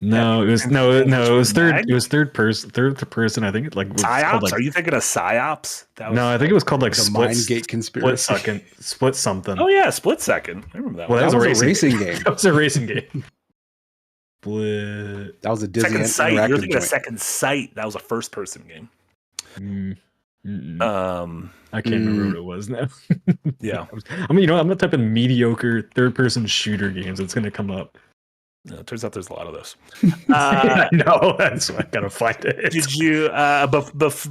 No, it was Mag? third person. I think it was PsyOps? called like, Are you thinking of PsyOps? That was, no, I think it was called like The Split Mindgate Conspiracy. Split something. Oh yeah, Split Second. I remember that Well, one. That was a racing game. That was a racing game. Split. That was a Disney Second Sight. You're interactive thinking of joint. Second Sight. That was a first-person game. I can't remember what it was now. Yeah. I mean, I'm not typing mediocre third-person shooter games. It's going to come up. No, it turns out there's a lot of those. I know. That's why I gotta find it. Did you,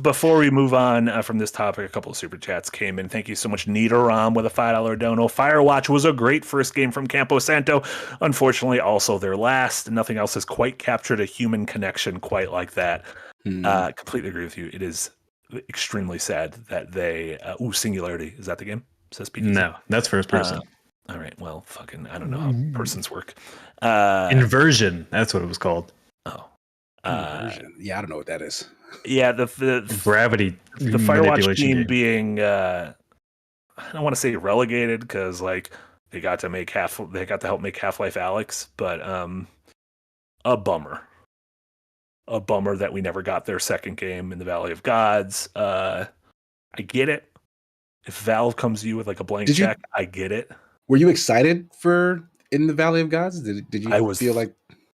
before we move on from this topic, a couple of super chats came in. Thank you so much, Nidoram, with a $5 dono. Firewatch was a great first game from Campo Santo. Unfortunately, also their last. Nothing else has quite captured a human connection quite like that. Completely agree with you. It is extremely sad that they... Singularity. Is that the game? Says PTC. No, that's first person. All right. Well, fucking, I don't know how persons work. Inversion. That's what it was called. Oh. Yeah, I don't know what that is. Yeah, the Gravity. the Firewatch manipulation team game. being I don't want to say relegated, because like they got to help make Half-Life Alyx, but a bummer that we never got their second game in the Valley of Gods. I get it. If Valve comes to you with like a blank Did you- check, I get it. Were you excited for In the Valley of Gods? Did you I was feel like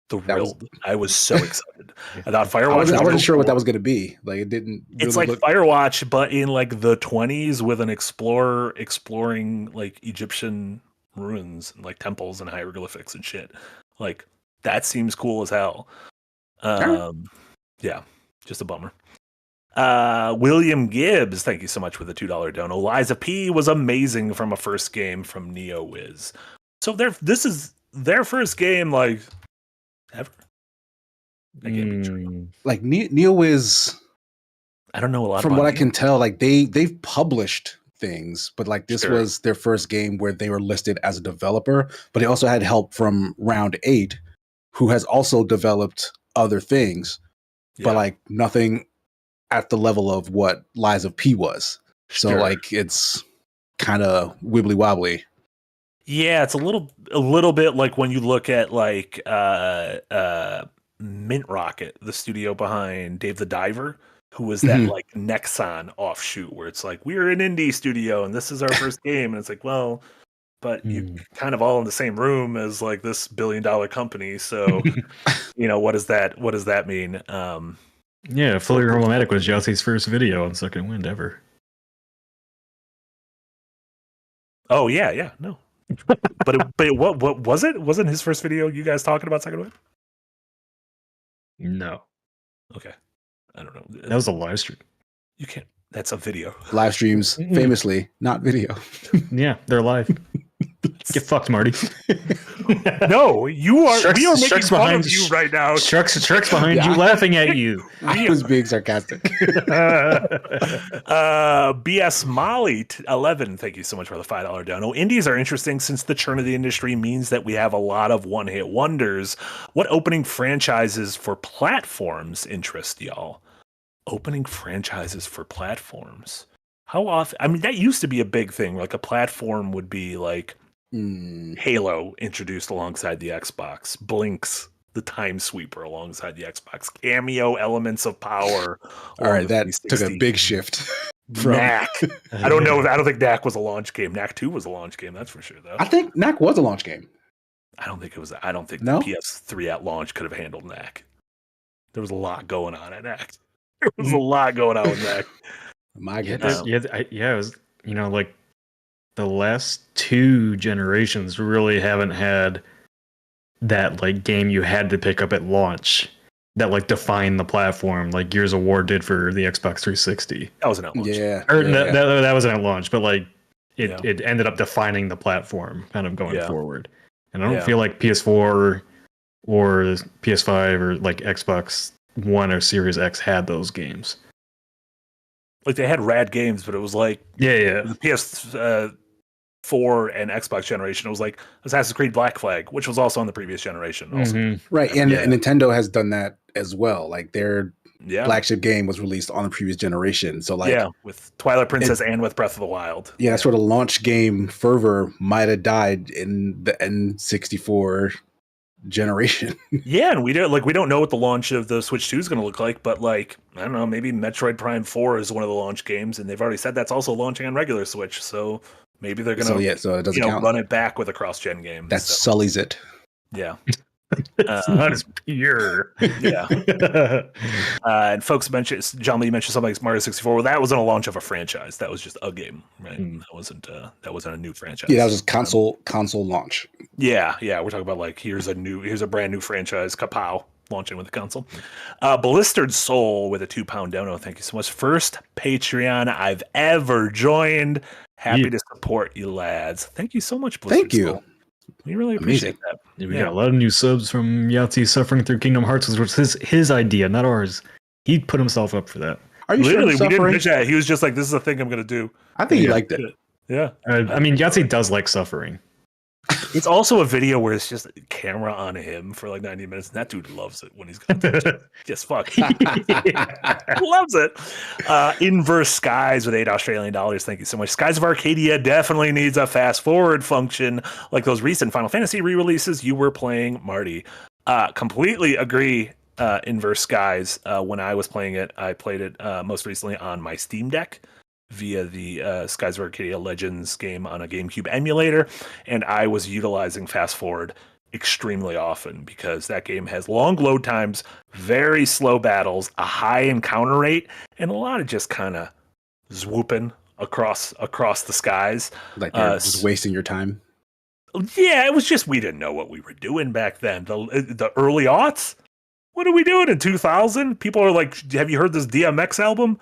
thrilled. I was so excited. I thought Firewatch. I wasn't sure what that was going to be. Like it didn't. It's really like Firewatch, but in like the 20s with an explorer exploring like Egyptian ruins, and, like temples and hieroglyphics and shit. Like that seems cool as hell. Yeah, just a bummer. William Gibbs, thank you so much for the $2 dono. Liza P was amazing from a first game from NeoWiz. So this is their first game like ever. That can't be true. like NeoWiz. I don't know a lot From about what I it. can tell, like they've published things, but like this Sure. was their first game where they were listed as a developer, but they also had help from Round 8, who has also developed other things, but Yeah. like nothing at the level of what Lies of P was. So Sure. like it's kind of wibbly wobbly. Yeah, it's a little bit like when you look at like Mint Rocket, the studio behind Dave the Diver, who was that Mhm. like Nexon offshoot where it's like we're an indie studio and this is our first game, and it's like, well, but you kind of all in the same room as like this $1 billion company. So, what does that mean? Yeah, Fully Romantic was Yossi's first video on Second Wind ever. Oh yeah, no. but what was it? Wasn't his first video you guys talking about Second Wind? No. Okay. I don't know. That was a live stream. You can't. That's a video. Live streams, famously, not video. Yeah, they're live. Get fucked, Marty. No, you are. Sharks- we are making Sharks fun behind- of you right now. Sharks behind you, laughing at you. I was being sarcastic. BS Molly 11. Thank you so much for the $5 dono. Indies are interesting since the churn of the industry means that we have a lot of one-hit wonders. What opening franchises for platforms interest y'all? Opening franchises for platforms. How often? I mean, that used to be a big thing. Like a platform would be like Halo introduced alongside the Xbox, Blinks, the Time Sweeper alongside the Xbox, Cameo, Elements of Power. All right, that 360. took a big shift. From Knack. I don't think Knack was a launch game. Knack 2 was a launch game, that's for sure, though. I think Knack was a launch game. I don't think No? the PS3 at launch could have handled Knack. There was a lot going on at Knack. There was a lot going on with Knack. My goodness. It was, like the last 2 generations really haven't had that like game you had to pick up at launch that like defined the platform like Gears of War did for the Xbox 360. That wasn't at launch. Yeah. Or yeah. that wasn't at launch, but like it ended up defining the platform kind of going forward. And I don't feel like PS4 or PS5 or like Xbox One or Series X had those games. Like they had rad games, but it was like the PS4 and Xbox generation. It was like Assassin's Creed Black Flag, which was also on the previous generation. Also. Right, and Nintendo has done that as well. Like their flagship game was released on the previous generation. So like with Twilight Princess and with Breath of the Wild. Yeah, that sort of launch game fervor might have died in the N64 generation. And we don't know what the launch of the Switch 2 is going to look like, but like I don't know, maybe Metroid Prime 4 is one of the launch games, and they've already said that's also launching on regular Switch. So maybe they're going to so it doesn't count. Run it back with a cross-gen game. That sullies it. Yeah. It's not as pure. Yeah. And folks mentioned, John Lee mentioned something like Mario 64. Well, that wasn't a launch of a franchise. That was just a game, right? That wasn't a new franchise. Yeah, that was just console launch. Yeah. We're talking about like here's a brand new franchise, kapow, launching with the console. Blistered Soul with a £2 dono. Thank you so much. First Patreon I've ever joined. Happy to support you, lads. Thank you so much, Blistered Thank you. Soul. We really appreciate that. Yeah, we got a lot of new subs from Yahtzee Suffering Through Kingdom Hearts, which was his idea, not ours. He put himself up for that. Are you Literally, sure? We didn't pitch that. He was just like, "This is a thing I'm going to do." I think he liked it. Yeah. I mean, Yahtzee does like suffering. It's also a video where it's just camera on him for like 90 minutes, and that dude loves it when he's got just fuck. Loves it. Inverse Skies with $8 Thank you so much. Skies of Arcadia definitely needs a fast forward function like those recent Final Fantasy re-releases you were playing, Marty. Completely agree. Inverse Skies. When I was playing it, I played it most recently on my Steam Deck via the Skies of Arcadia Legends game on a GameCube emulator, and I was utilizing fast forward extremely often because that game has long load times, very slow battles, a high encounter rate, and a lot of just kind of swooping across the skies. Like they're just wasting your time. Yeah, it was just we didn't know what we were doing back then. The early aughts. What are we doing in 2000? People are like, "Have you heard this DMX album?"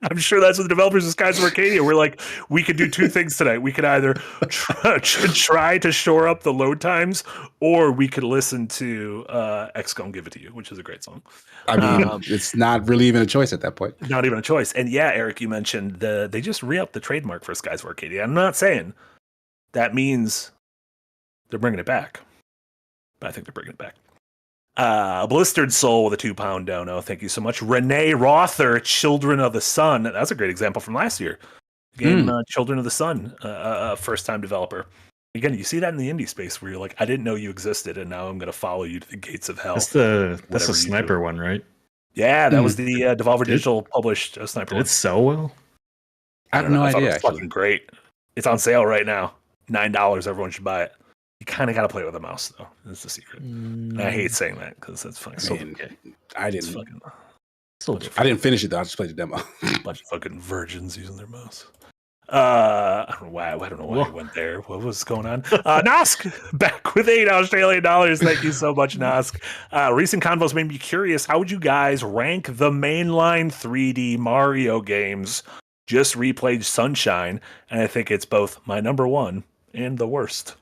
I'm sure that's what the developers of Skies of Arcadia were like. We could do two things tonight. We could either try to shore up the load times, or we could listen to X Gon Give It To You, which is a great song. I mean, it's not really even a choice at that point. Not even a choice. And yeah, Eric, you mentioned they just re-upped the trademark for Skies of Arcadia. I'm not saying that means they're bringing it back, but I think they're bringing it back. Blistered Soul with a £2 dono. Thank you so much. Renee Rother, Children of the Sun. That's a great example from last year. Game Children of the Sun, first-time developer. Again, you see that in the indie space where you're like, I didn't know you existed, and now I'm going to follow you to the gates of hell. That's the sniper one, right? Yeah, that was the Devolver Digital published sniper Did one. it sell well? I have no idea. It's fucking great. It's on sale right now. $9. Everyone should buy it. You kind of got to play with a mouse, though. That's the secret. And I hate saying that because that's fucking so okay. I It's didn't. fucking I didn't finish it though. I just played the demo. bunch of fucking virgins using their mouse. I don't know why. I don't know why I went there. What was going on? Nosk back with $8 Australian. Thank you so much, Nosk. Recent convos made me curious. How would you guys rank the mainline 3D Mario games? Just replayed Sunshine, and I think it's both my number one and the worst.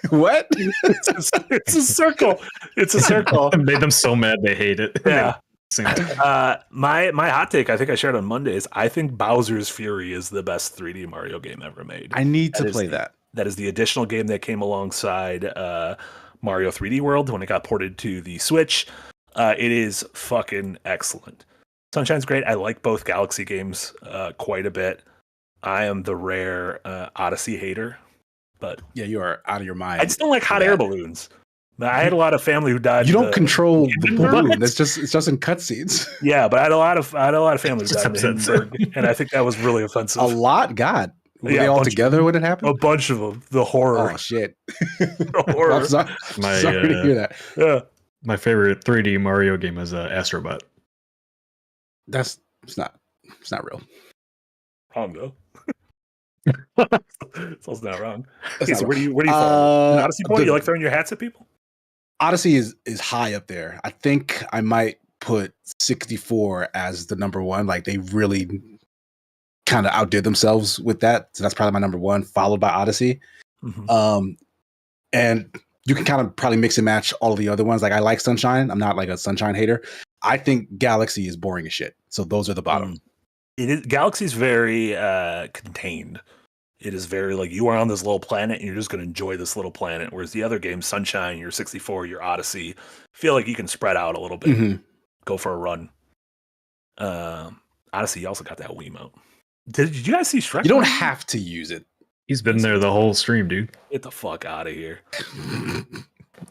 What? It's a circle. It's a circle. It made them so mad they hate it. Yeah. My hot take, I think I shared on Mondays. I think Bowser's Fury is the best 3D Mario game ever made. I need to play that. That is the additional game that came alongside Mario 3D World when it got ported to the Switch. It is fucking excellent. Sunshine's great. I like both Galaxy games quite a bit. I am the rare Odyssey hater, but yeah, you are out of your mind. I just don't like hot air balloons. I had a lot of family who died. You don't control the balloon. It's just in cutscenes. Yeah, but I had a lot of family who died in Hindenburg, and I think that was really offensive. A lot, God. Were they all together when it happened? A bunch of them. The horror. Oh shit. The horror. I'm sorry to hear that. Yeah. My favorite 3D Mario game is Astrobot. It's not real. Wrong though. It's also not wrong. That's not where do you fall? Odyssey point? You like throwing your hats at people? Odyssey is high up there. I think I might put 64 as the number one. Like they really kind of outdid themselves with that. So that's probably my number one, followed by Odyssey. Mm-hmm. And you can kind of probably mix and match all of the other ones. Like I like Sunshine. I'm not like a Sunshine hater. I think Galaxy is boring as shit. So those are the bottom. It is. Galaxy's very contained. It is very like you are on this little planet and you're just going to enjoy this little planet. Whereas the other games, Sunshine, your 64, your Odyssey, feel like you can spread out a little bit, go for a run. Odyssey, you also got that Wiimote. Did you guys see Shrek? You don't have to use it. He's been there the whole stream, dude. Get the fuck out of here.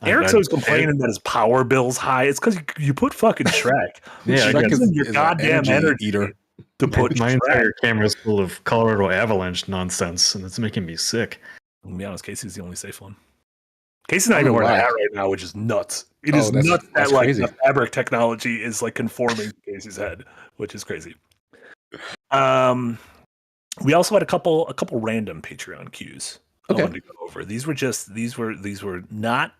Eric's always complaining that his power bill's high. It's because you put fucking Shrek. Yeah, Shrek is your goddamn energy eater. To put my entire camera's full of Colorado Avalanche nonsense, and it's making me sick. To be honest, Casey's the only safe one. Casey's not even wearing a hat right now, which is nuts. It is nuts that like the fabric technology is like conforming to Casey's head, which is crazy. We also had a couple random Patreon cues I wanted to go over. These were not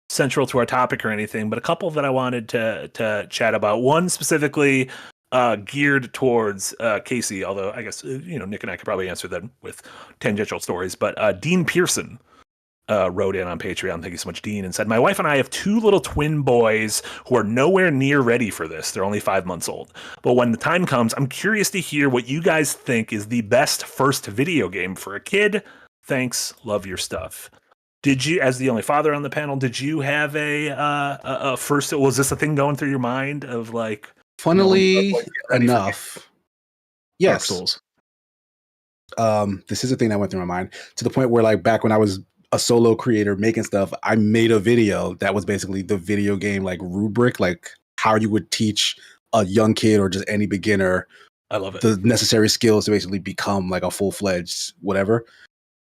central to our topic or anything, but a couple that I wanted to chat about. One specifically geared towards Casey, although I guess Nick and I could probably answer them with tangential stories. But Dean Pearson wrote in on Patreon, thank you so much, Dean, and said, "My wife and I have two little twin boys who are nowhere near ready for this. They're only 5 months old. But when the time comes, I'm curious to hear what you guys think is the best first video game for a kid. Thanks, love your stuff." Did you, as the only father on the panel, did you have a first? Was this a thing going through your mind of like? Funnily enough, yes. This is a thing that went through my mind to the point where, like, back when I was a solo creator making stuff, I made a video that was basically the video game like rubric, like how you would teach a young kid or just any beginner. I love it. The necessary skills to basically become like a full-fledged whatever.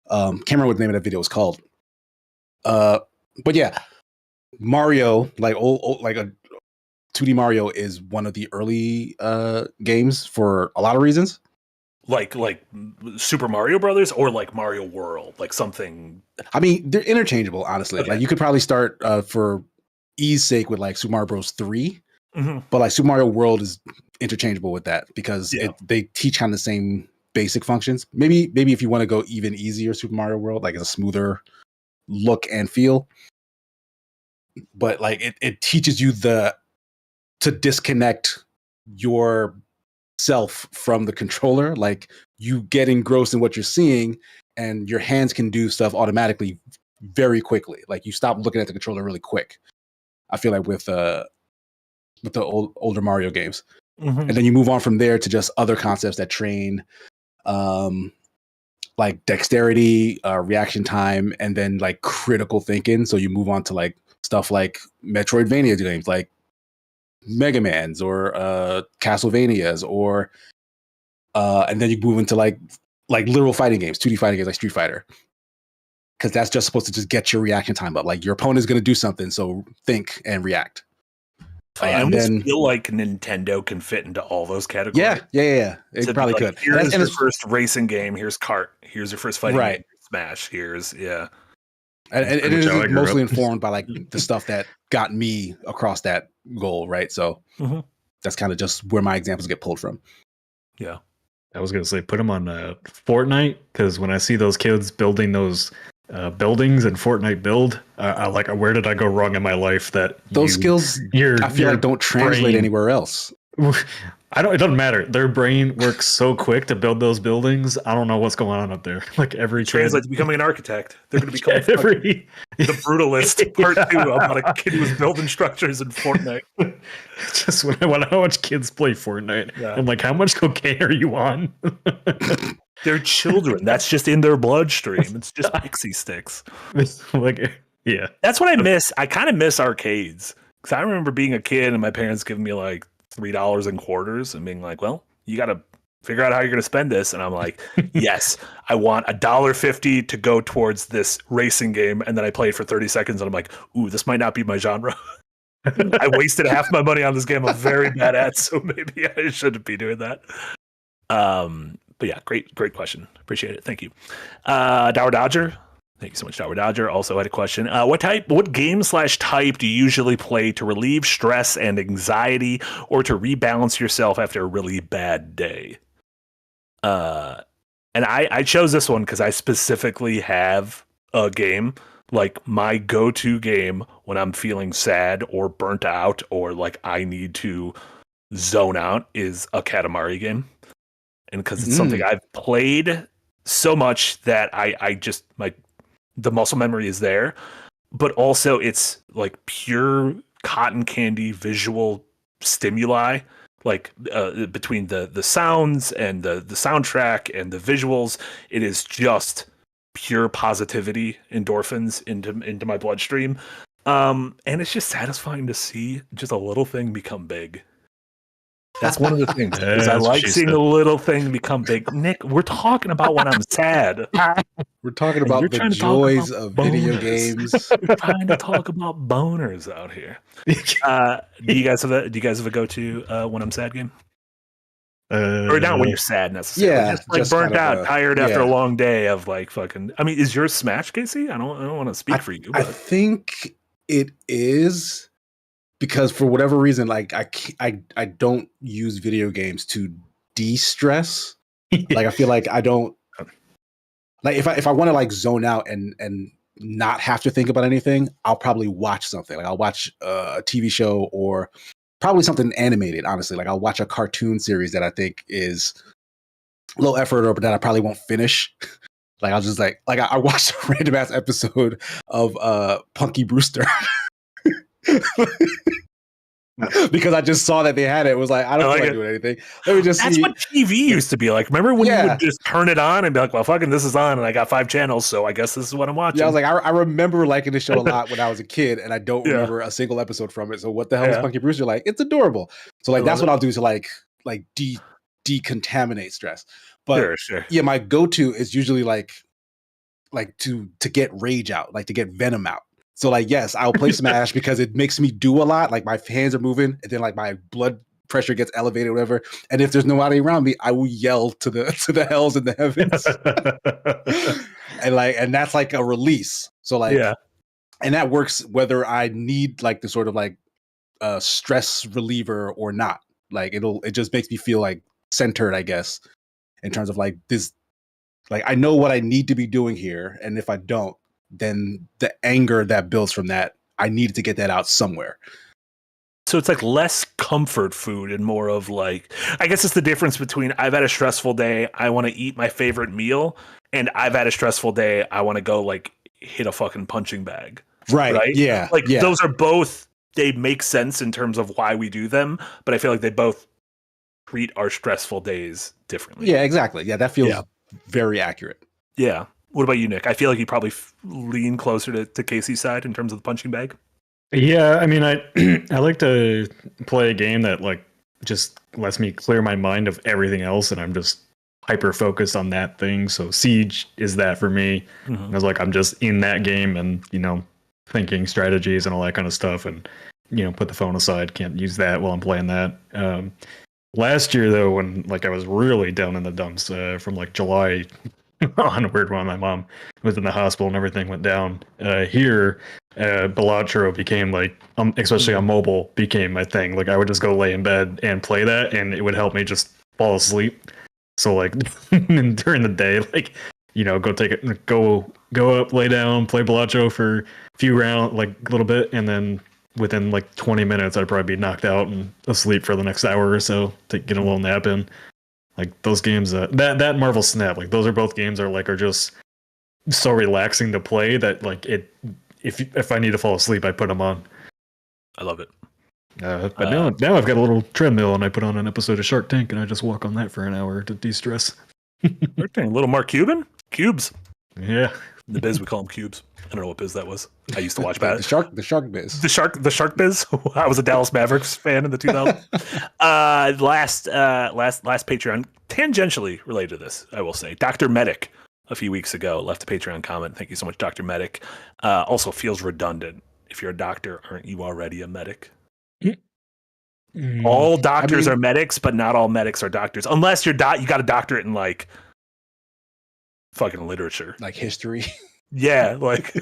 Can't remember what the name of that video was called. But yeah, Mario, like old like a 2D Mario is one of the early games for a lot of reasons. Like Super Mario Brothers or like Mario World, like something. I mean, they're interchangeable, honestly. Okay. Like you could probably start for ease sake with like Super Mario Bros. 3, but like Super Mario World is interchangeable with that because they teach kind of the same basic functions. Maybe if you want to go even easier, Super Mario World, like it's a smoother look and feel. But like it teaches you to disconnect yourself from the controller. Like you get engrossed in what you're seeing and your hands can do stuff automatically very quickly. Like you stop looking at the controller really quick. I feel like with the older Mario games. And then you move on from there to just other concepts that train like dexterity, reaction time, and then like critical thinking. So you move on to like stuff like Metroidvania games, like Mega Man's or Castlevanias, or and then you move into like like literal fighting games, 2D fighting games like Street Fighter. Because that's just supposed to just get your reaction time up. Like your opponent is going to do something, so think and react. I almost feel like Nintendo can fit into all those categories. Yeah. It So probably like, could. Here's your first racing game. Here's Kart. Here's your first fighting Right. game. Smash. Here's And it is how I grew mostly up. informed by like the stuff that got me across that goal, right? So that's kind of just where my examples get pulled from. Yeah. I was gonna say put them on Fortnite, because when I see those kids building those buildings in Fortnite build, I like, where did I go wrong in my life that Those skills, I feel like don't translate anywhere else. It doesn't matter. Their brain works so quick to build those buildings. I don't know what's going on up there. Like every Translate to becoming an architect. They're going to become every the Brutalist Part 2 about a kid who was building structures in Fortnite. Just when I watch kids play Fortnite, Yeah. I'm like, how much cocaine are you on? They're children. That's just in their bloodstream. It's just pixie sticks. Like, yeah. That's what I miss. I kind of miss arcades. Because I remember being a kid and my parents giving me like $3 in quarters and being like, well, you got to figure out how you're going to spend this. And I'm like, yes, I want $1.50 to go towards this racing game. And then I play it for 30 seconds and I'm like, ooh, this might not be my genre. I wasted half my money on this game I'm very bad at, so maybe I shouldn't be doing that. But yeah, great question. Appreciate it. Thank you. Dower Dodger. Thank you so much, Dower Dodger. Also had a question. What game/type do you usually play to relieve stress and anxiety or to rebalance yourself after a really bad day? And I chose this one because I specifically have a game. Like my go-to game when I'm feeling sad or burnt out or like I need to zone out is a Katamari game. And because it's something I've played so much that I just the muscle memory is there, but also it's like pure cotton candy visual stimuli, like between the sounds and the soundtrack and the visuals. It is just pure positivity, endorphins into my bloodstream. And it's just satisfying to see just a little thing become big. That's one of the things. Is I like seeing a little thing become big. Nick, we're talking about when I'm sad. We're talking about the joys of video games. We're trying to talk about boners out here. Do you guys have a go-to when I'm sad game? Or not when you're sad necessarily. Yeah, just like just burnt kind of out, tired after a long day of like fucking. I mean, is yours Smash, Casey? I don't want to speak for you. But. I think it is because for whatever reason, like I don't use video games to de-stress. Like I feel like I don't like if I want to like zone out and not have to think about anything, I'll probably watch something. Like I'll watch a TV show or probably something animated, honestly. Like I'll watch a cartoon series that I think is low effort or that I probably won't finish. Like I'll just like I watched a random ass episode of Punky Brewster. Because I just saw that they had it. It was like, I don't feel like doing anything. Let me just That's what TV used to be like. Remember when you would just turn it on and be like, well, fucking this is on and I got 5 channels, so I guess this is what I'm watching. Yeah, I was like, I remember liking the show a lot when I was a kid, and I don't remember a single episode from it. So what the hell is Punky Brewster like? It's adorable. So like that's what I'll do to like decontaminate stress. But sure. Yeah, my go-to is usually like to get rage out, like to get venom out. So like, yes, I'll play Smash because it makes me do a lot. Like my hands are moving and then like my blood pressure gets elevated or whatever. And if there's nobody around me, I will yell to the hells and the heavens. and that's like a release. So like, and that works whether I need like the sort of like stress reliever or not. Like it just makes me feel like centered, I guess, in terms of like this, like I know what I need to be doing here. And if I don't, then the anger that builds from that, I needed to get that out somewhere. So it's like less comfort food and more of like, I guess it's the difference between I've had a stressful day, I want to eat my favorite meal, and I've had a stressful day, I want to go like hit a fucking punching bag. Right? Yeah. Like those are both, they make sense in terms of why we do them, but I feel like they both treat our stressful days differently. Yeah, exactly. Yeah, that feels very accurate. Yeah. What about you, Nick? I feel like you probably lean closer to Casey's side in terms of the punching bag. Yeah, I mean, I like to play a game that like just lets me clear my mind of everything else, and I'm just hyper focused on that thing. So Siege is that for me. I was like, I'm just in that game and, you know, thinking strategies and all that kind of stuff, and, you know, put the phone aside, can't use that while I'm playing that. Last year though, when like I was really down in the dumps, from like July onward, when my mom was in the hospital and everything went down, here Balatro became like, especially on mobile, became my thing. Like I would just go lay in bed and play that, and it would help me just fall asleep. So like during the day, like, you know, go up, lay down, play Balatro for a few rounds, like a little bit, and then within like 20 minutes, I'd probably be knocked out and asleep for the next hour or so to get a little nap in. Like those games, that Marvel Snap, like those are both games are just so relaxing to play that like if I need to fall asleep, I put them on. I love it. But now I've got a little treadmill and I put on an episode of Shark Tank and I just walk on that for an hour to de-stress. Shark Tank, little Mark Cuban? Cubes. Yeah. The biz, we call them cubes. I don't know what biz that was. I used to watch that. The shark biz. The shark biz. I was a Dallas Mavericks fan in the 2000s. Last Patreon, tangentially related to this, I will say. Dr. Medic a few weeks ago left a Patreon comment. Thank you so much, Dr. Medic. Also feels redundant. If you're a doctor, aren't you already a medic? All doctors are medics, but not all medics are doctors. Unless you got a doctorate in like fucking literature, like history. Yeah, like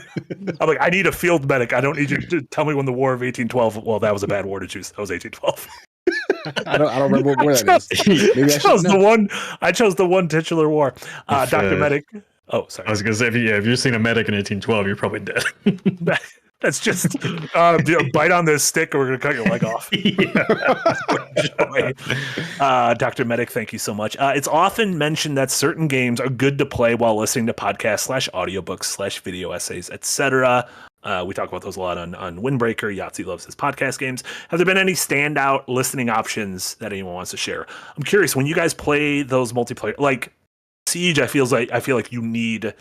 I'm like, I need a field medic. I don't need you to tell me when the War of 1812. Well, that was a bad war to choose. That was 1812. I don't remember what war that is. Maybe I chose the one titular war. Dr. Medic. Oh, sorry. I was gonna say, if you're seeing a medic in 1812, you're probably dead. That's just bite on this stick or we're going to cut your leg off. Dr. Medic, thank you so much. It's often mentioned that certain games are good to play while listening to podcasts / audiobooks / video essays, etc. We talk about those a lot on Windbreaker. Yahtzee loves his podcast games. Have there been any standout listening options that anyone wants to share? I'm curious, when you guys play those multiplayer, like Siege, I feel like you need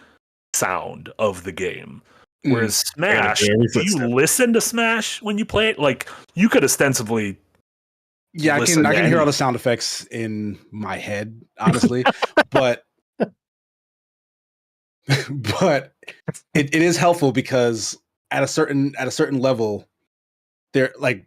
sound of the game. Whereas Smash, do you listen to Smash when you play it? Like you could ostensibly, I can hear all the sound effects in my head, honestly, but it is helpful because at a certain level, there like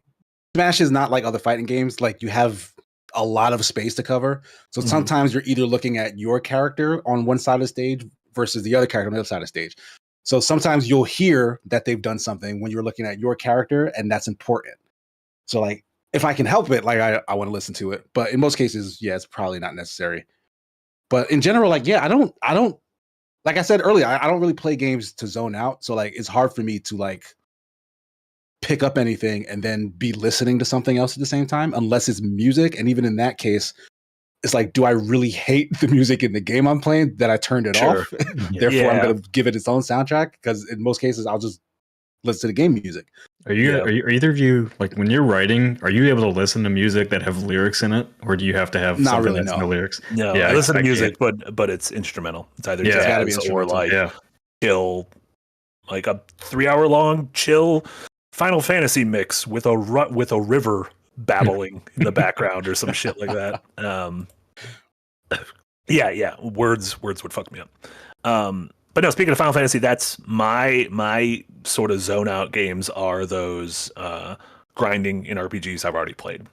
Smash is not like other fighting games. Like you have a lot of space to cover, so sometimes you're either looking at your character on one side of the stage versus the other character on the other side of the stage. So sometimes you'll hear that they've done something when you're looking at your character, and that's important. So like, if I can help it, like I want to listen to it. But in most cases, it's probably not necessary. But in general, like, I don't, like I said earlier, I don't really play games to zone out. So like, it's hard for me to like pick up anything and then be listening to something else at the same time, unless it's music. And even in that case, it's like, do I really hate the music in the game I'm playing that I turned it off? Therefore, I'm going to give it its own soundtrack, because in most cases, I'll just listen to the game music. Are either of you, like when you're writing, are you able to listen to music that have lyrics in it, or do you have to have something that's no lyrics? No, I listen to music, but it's instrumental. It's either jazz or like chill, like a 3-hour long chill Final Fantasy mix with a river babbling in the background or some shit like that. Words would fuck me up. But no, speaking of Final Fantasy, that's my sort of zone out games are those grinding in RPGs I've already played.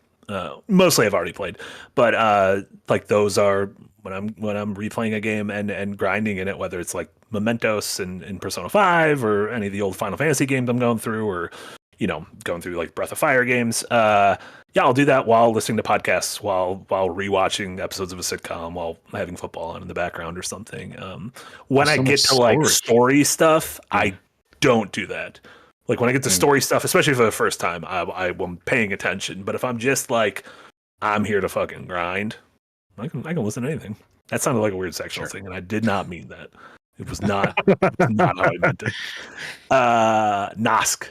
Mostly I've already played, but like those are when I'm replaying a game and grinding in it, whether it's like Mementos and Persona 5 or any of the old Final Fantasy games I'm going through, or going through like Breath of Fire games. I'll do that while listening to podcasts, while rewatching episodes of a sitcom, while having football on in the background or something. When I get to like story stuff, I don't do that. Like when I get to story stuff, especially for the first time, I'm paying attention. But if I'm just like, I'm here to fucking grind, I can listen to anything. That sounded like a weird sexual thing, and I did not mean that. It was not not how I meant it. Nosk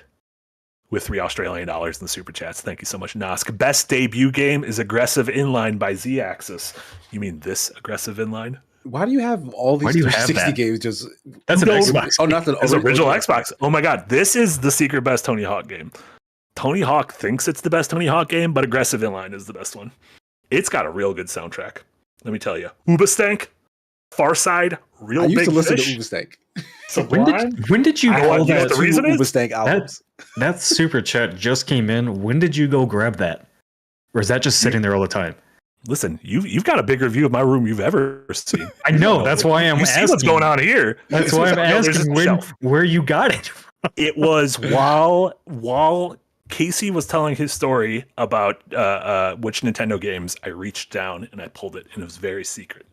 with $3 Australian in the super chats. Thank you so much, Nosk. Best debut game is Aggressive Inline by Z-Axis. You mean this Aggressive Inline? Why do you have all these 360 games? Just that's an Xbox. Oh, not the original Xbox. Oh my god, this is the secret best Tony Hawk game. Tony Hawk thinks it's the best Tony Hawk game, but Aggressive Inline is the best one. It's got a real good soundtrack. Let me tell you. Ubastank, Farside, Real I Big used to listen Fish, to Ubastank. Sublime. When did you I call want- you know that? what the reason is? Ubastank albums. That super chat just came in. When did you go grab that? Or is that just sitting there all the time? Listen, you've got a bigger view of my room you've ever seen. I know. That's why I'm You asking. see what's going on here. That's why I'm No, there's just asking a shelf. where you got it. It was while Casey was telling his story about which Nintendo games, I reached down and I pulled it, and it was very secret.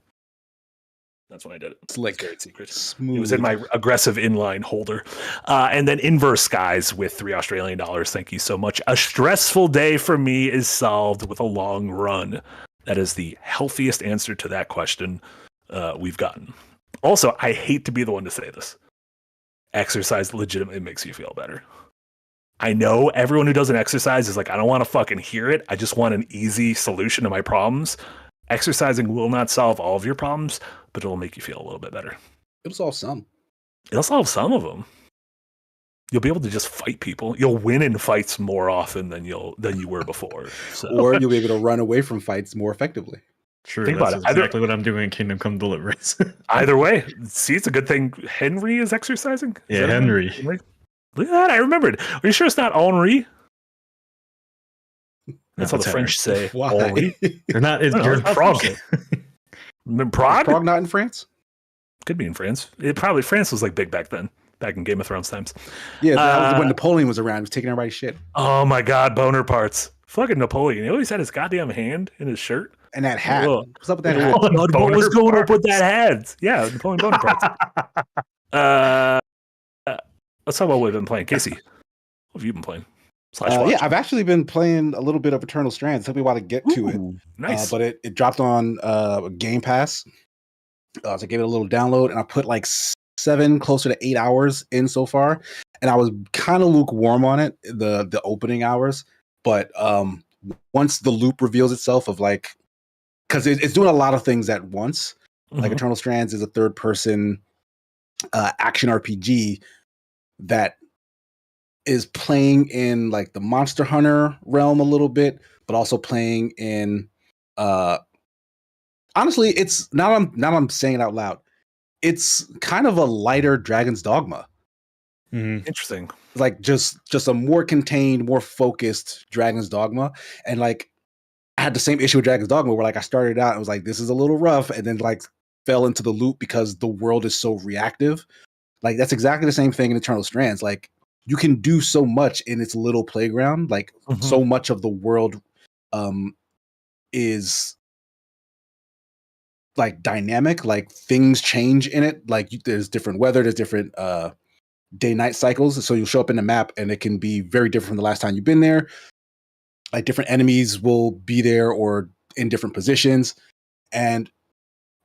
That's when I did it. Slick. It's very secret. Smooth. It was in my aggressive inline holder. And then Inverse Skies with $3 Australian. Thank you so much. A stressful day for me is solved with a long run. That is the healthiest answer to that question we've gotten. Also, I hate to be the one to say this. Exercise legitimately makes you feel better. I know everyone who doesn't exercise is like, I don't want to fucking hear it. I just want an easy solution to my problems. Exercising will not solve all of your problems, but it'll make you feel a little bit better. It'll solve some. It'll solve some of them. You'll be able to just fight people. You'll win in fights more often than you were before. So. Or you'll be able to run away from fights more effectively. True. Think That's about it. exactly what I'm doing in Kingdom Come Deliverance. Either way, see, it's a good thing Henry is exercising. Is Yeah, that Henry. Look at that. I remembered. Are you sure it's not Henri? That's how the That's French say. Why? Henri. They're not. No, You're in it's Prague. In Is Prague? Prague not in France? Could be in France. France was like big back then, back in Game of Thrones times. Yeah, that was when Napoleon was around. He was taking everybody's shit. Oh my God, boner parts. Fucking Napoleon. He always had his goddamn hand in his shirt. And that hat. Ugh. What's up with that hat? What was Boner going up with parts. that hat? Yeah, Napoleon boner parts. Let's talk about what we've been playing. Casey, what have you been playing? Yeah, I've actually been playing a little bit of Eternal Strands. It took me a while to get to it. Nice. But it dropped on Game Pass. So I gave it a little download, and I put like 7, closer to 8 hours in so far. And I was kind of lukewarm on it, the opening hours. But once the loop reveals itself of like, because it's doing a lot of things at once. Like Mhm. Eternal Strands is a third-person action RPG that is playing in like the Monster Hunter realm a little bit, but also playing in honestly, it's now I'm saying it out loud. It's kind of a lighter Dragon's Dogma. Mhm. Interesting. Like just a more contained, more focused Dragon's Dogma. And like I had the same issue with Dragon's Dogma where like I started out and was like, this is a little rough, and then like fell into the loop because the world is so reactive. Like that's exactly the same thing in Eternal Strands. Like you can do so much in its little playground. Like Mhm. so much of the world is like dynamic. Like things change in it. Like there's different weather, there's different day-night cycles. So you'll show up in the map and it can be very different from the last time you've been there. Like different enemies will be there or in different positions. And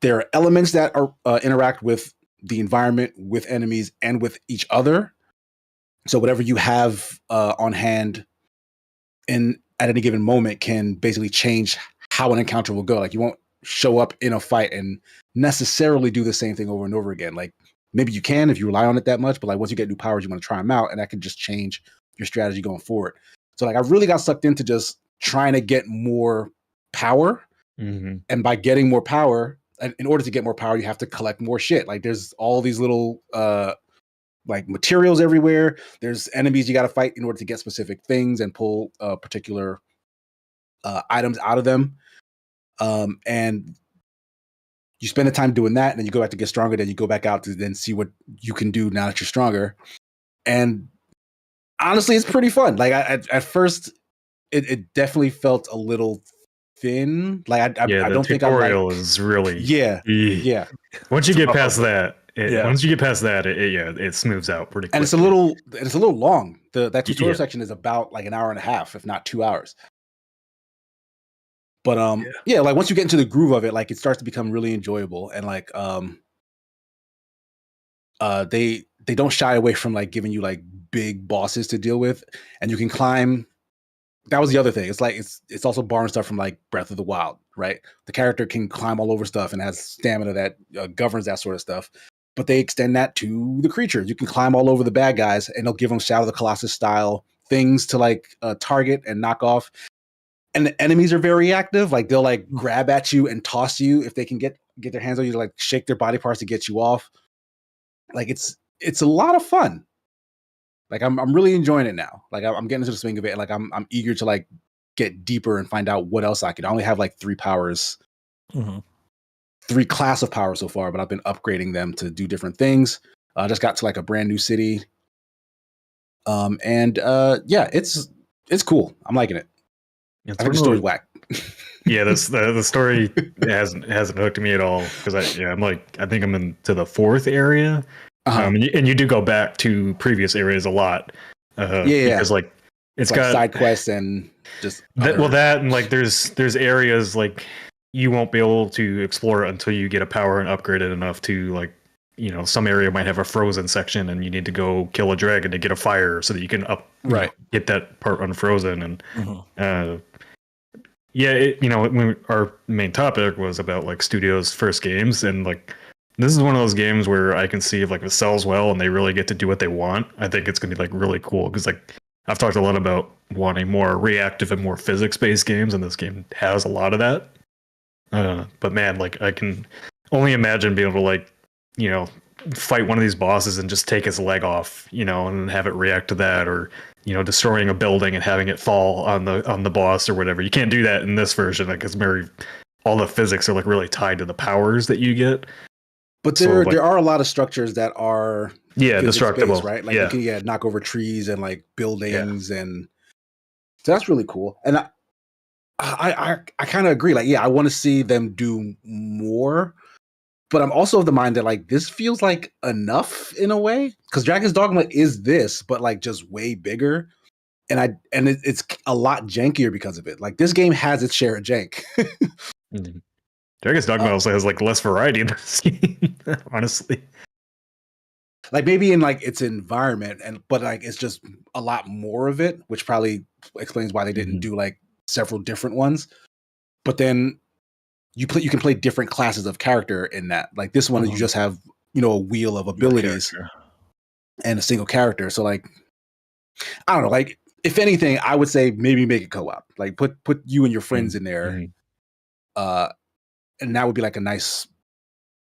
there are elements that are interact with the environment, with enemies, and with each other. So whatever you have on hand at any given moment can basically change how an encounter will go. Like you won't show up in a fight and necessarily do the same thing over and over again. Like maybe you can if you rely on it that much, but like once you get new powers, you want to try them out, and that can just change your strategy going forward. So like I really got sucked into just trying to get more power. Mhm. And by getting more power, and in order to get more power, you have to collect more shit. Like there's all these little like materials everywhere. There's enemies you got to fight in order to get specific things and pull particular items out of them. And you spend the time doing that, and then you go back to get stronger. Then you go back out to then see what you can do now that you're stronger. And honestly, it's pretty fun. Like at first, it definitely felt a little thin. Like I The don't think I tutorial like. is really. Yeah, Eh. yeah. Once you get past that, Yeah. once you get past that, it smooths out pretty quickly. And it's a little long. That tutorial Yeah. section is about like an hour and a half, if not 2 hours. But yeah, like once you get into the groove of it, like it starts to become really enjoyable. And like they don't shy away from like giving you like big bosses to deal with, and you can climb. That was the other thing. It's like it's also borrowing stuff from like Breath of the Wild, right? The character can climb all over stuff and has stamina that governs that sort of stuff. But they extend that to the creatures. You can climb all over the bad guys, and they'll give them Shadow of the Colossus style things to like target and knock off. and the enemies are very active. Like they'll like grab at you and toss you if they can get their hands on you to like shake their body parts to get you off. Like it's a lot of fun. Like I'm really enjoying it now. Like I'm getting into the swing of it. Like I'm eager to like get deeper and find out what else I can. I only have like 3 powers, 3 class of powers so far, but I've been upgrading them to do different things. I just got to like a brand new city. Yeah, it's cool. I'm liking it. I think the story's whack. Yeah, the story hasn't hooked me at all because I think I'm into the 4th area. And you do go back to previous areas a lot. Because like it's like got side quests and just that and like there's areas like you won't be able to explore it until you get a power and upgrade it enough to like, you know, some area might have a frozen section and you need to go kill a dragon to get a fire so that you can get that part unfrozen. And when our main topic was about like studios' first games, and like this is one of those games where I can see if like it sells well and they really get to do what they want. I think it's gonna be like really cool because like I've talked a lot about wanting more reactive and more physics-based games, and this game has a lot of that. But man, like I can only imagine being able to like, you know, fight one of these bosses and just take his leg off, you know, and have it react to that, or you know, destroying a building and having it fall on the boss or whatever. You can't do that in this version because all the physics are like really tied to the powers that you get. But there are a lot of structures that are destructible, right? Like you can knock over trees and like buildings, and so that's really cool. And I kind of agree. Like, I want to see them do more, but I'm also of the mind that like this feels like enough in a way, because Dragon's Dogma is this, but like just way bigger, and it's a lot jankier because of it. Like this game has its share of jank. Dragon's Dogma also has like less variety in this game, honestly. Like maybe in like its environment, but like it's just a lot more of it, which probably explains why they didn't do like several different ones. But then you can play different classes of character in that. Like this one, you just have, you know, a wheel of abilities and a single character. So like, I don't know. Like if anything, I would say maybe make it co-op. Like put you and your friends in there, and that would be like a nice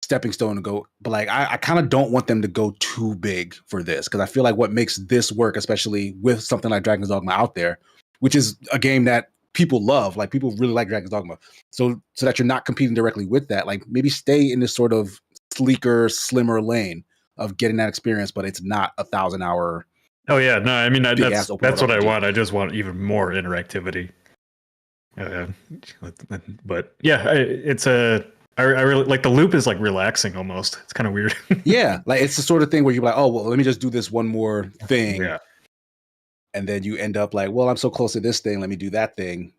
stepping stone to go. But like I kind of don't want them to go too big for this, because I feel like what makes this work, especially with something like Dragon's Dogma out there, which is a game that people love, like people really like Dragon's Dogma, so that you're not competing directly with that, like maybe stay in this sort of sleeker, slimmer lane of getting that experience, but it's not 1,000-hour. Oh yeah, no, I mean that's what I want. I just want even more interactivity. But yeah, it's I really like the loop is like relaxing almost. It's kind of weird. Yeah, like it's the sort of thing where you're like, oh well, let me just do this one more thing. Yeah. And then you end up like, well, I'm so close to this thing, let me do that thing.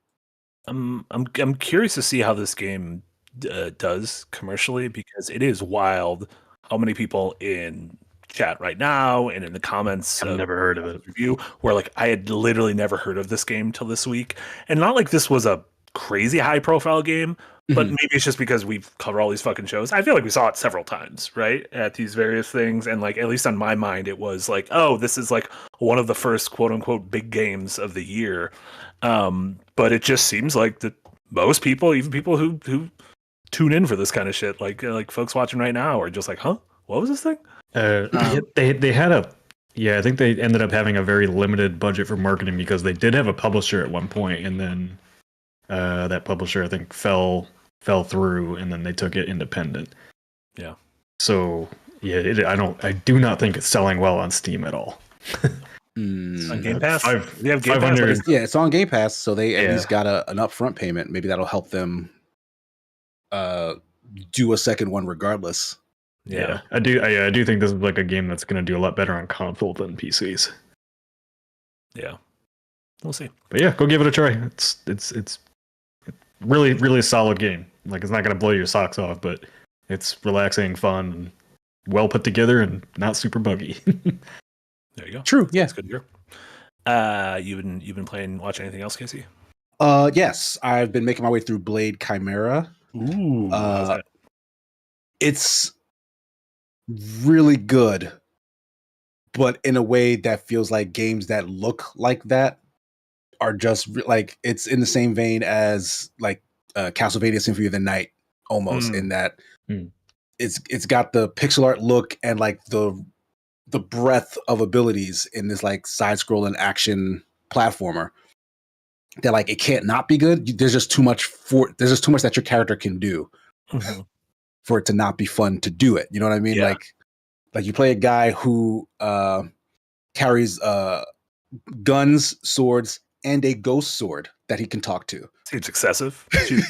I'm curious to see how this game does commercially, because it is wild how many people in chat right now and in the comments I've never heard of it. Review where like I had literally never heard of this game till this week, and not like this was a crazy high profile game, but maybe it's just because we've covered all these fucking shows. I feel like we saw it several times, right, at these various things, and like at least on my mind it was like, oh, this is like one of the first quote unquote big games of the year. But it just seems like that most people, even people who tune in for this kind of shit, like folks watching right now, are just like, huh, what was this thing? They had I think they ended up having a very limited budget for marketing, because they did have a publisher at one point, and then that publisher I think fell through, and then they took it independent. Yeah. So yeah, I do not think it's selling well on Steam at all. On Game Pass. We have Game Pass. It's on Game Pass, so they at least got an upfront payment. Maybe that'll help them do a second one regardless. Yeah, I do think this is like a game that's going to do a lot better on console than PCs. Yeah, we'll see. But yeah, go give it a try. It's really, really solid game. Like, it's not going to blow your socks off, but it's relaxing, fun, and well put together, and not super buggy. There you go. True. Yeah, that's good to hear. You've been watching anything else, Casey? Yes, I've been making my way through Blade Chimera. Ooh, it's really good, but in a way that feels like games that look like that are just like it's in the same vein as like Castlevania Symphony of the Night almost in that it's got the pixel art look and like the breadth of abilities in this like side scrolling action platformer that like it can't not be good. There's just too much that your character can do for it to not be fun to do it. You know what I mean? Yeah. Like you play a guy who carries guns, swords, and a ghost sword that he can talk to. Seems excessive. You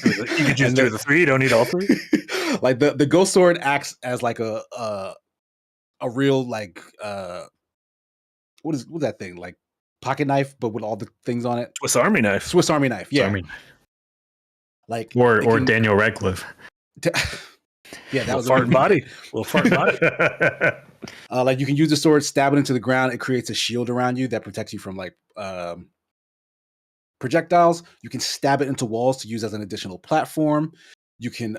could just do the 3. You don't need all 3. Like the ghost sword acts as like a real like what's that thing, like pocket knife but with all the things on it? Swiss Army knife. Swiss Army knife, yeah. Like or Daniel Radcliffe. Yeah, that was fart body. Little fart body. Like you can use the sword, stab it into the ground. It creates a shield around you that protects you from like projectiles. You can stab it into walls to use as an additional platform. You can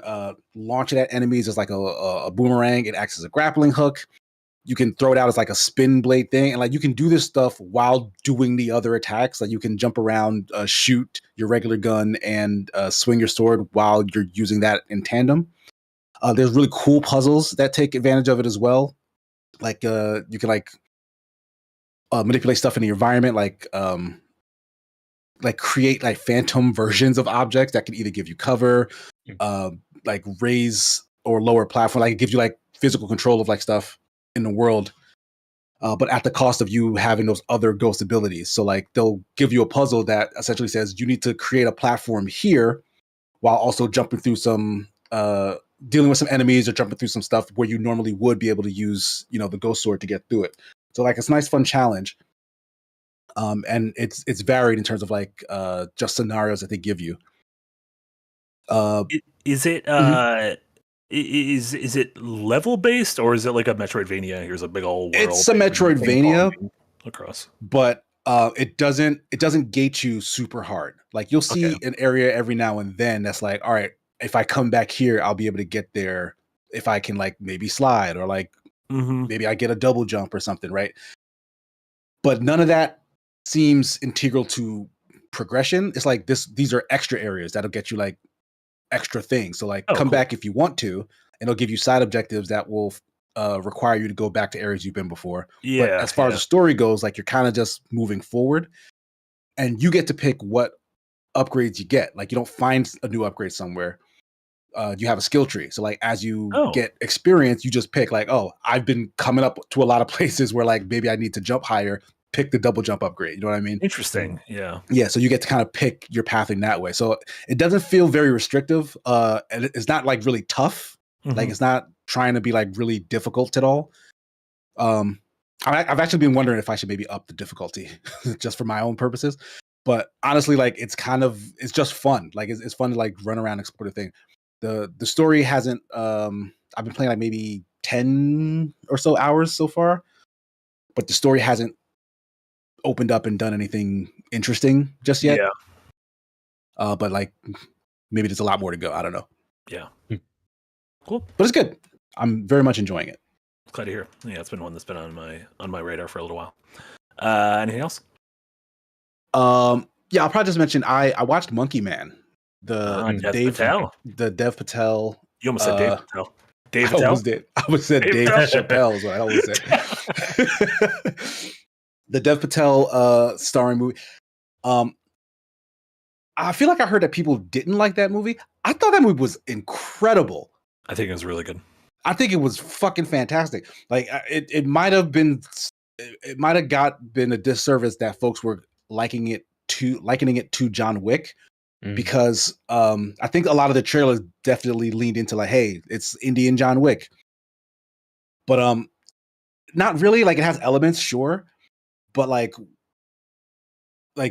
launch it at enemies as like a boomerang. It acts as a grappling hook. You can throw it out as like a spin blade thing. And like you can do this stuff while doing the other attacks. Like you can jump around, shoot your regular gun, and swing your sword while you're using that in tandem. There's really cool puzzles that take advantage of it as well. Like you can like manipulate stuff in the environment, like create like phantom versions of objects that can either give you cover, like raise or lower platform. Like it gives you like physical control of like stuff in the world, but at the cost of you having those other ghost abilities. So like they'll give you a puzzle that essentially says you need to create a platform here while also jumping through some dealing with some enemies or jumping through some stuff where you normally would be able to use, you know, the ghost sword to get through it. So like it's a nice fun challenge. And it's varied in terms of like just scenarios that they give you. Is it is it level based, or is it like a Metroidvania? Here's a big old world. It's a Metroidvania across, but it doesn't gate you super hard. Like you'll see an area every now and then that's like, all right, if I come back here, I'll be able to get there if I can like maybe slide or like maybe I get a double jump or something, right? But none of that seems integral to progression. It's like these are extra areas that'll get you like extra things. So like come back if you want to, and it'll give you side objectives that will require you to go back to areas you've been before. Yeah. But as far as the story goes, like you're kind of just moving forward, and you get to pick what upgrades you get. Like you don't find a new upgrade somewhere. You have a skill tree. So like as you get experience, you just pick like, oh, I've been coming up to a lot of places where like maybe I need to jump higher, pick the double jump upgrade. You know what I mean? Interesting. Yeah. Yeah. So you get to kind of pick your pathing that way. So it doesn't feel very restrictive. And it's not like really tough. Like it's not trying to be like really difficult at all. I've actually been wondering if I should maybe up the difficulty just for my own purposes. But honestly, like it's just fun. Like it's fun to like run around and explore the thing. The story hasn't I've been playing like maybe 10 or so hours so far, but the story hasn't opened up and done anything interesting just yet. Yeah. But like maybe there's a lot more to go. I don't know. Yeah. Cool. But it's good. I'm very much enjoying it. Glad to hear. Yeah, it's been one that's been on my radar for a little while. Anything else? Yeah, I'll probably just mention I watched Monkey Man. The Dev Patel. You almost said Dave Patel. Dave I Patel. almost said Dave Chappelle is what I always said. The Dev Patel starring movie. I feel like I heard that people didn't like that movie. I thought that movie was incredible. I think it was really good. I think it was fucking fantastic. Like it might have been a disservice that folks were likening it to John Wick. Because I think a lot of the trailers definitely leaned into like, hey, it's Indian John Wick. But not really. Like it has elements, sure. But like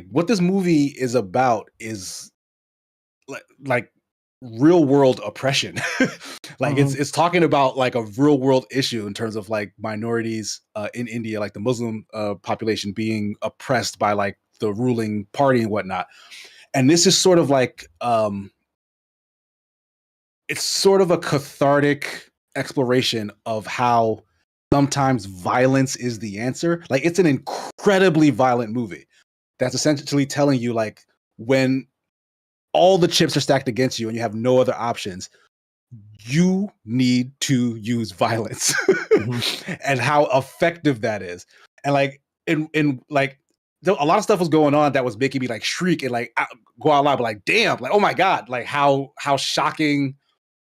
what this movie is about is like real world oppression. Like it's talking about like a real world issue in terms of like minorities in India, like the Muslim population being oppressed by like the ruling party and whatnot. And this is sort of like, it's sort of a cathartic exploration of how sometimes violence is the answer. Like it's an incredibly violent movie. that's essentially telling you like when all the chips are stacked against you and you have no other options, you need to use violence and how effective that is. And like in like a lot of stuff was going on that was making me like shriek and like go out loud, but like damn, like oh my god, like how shocking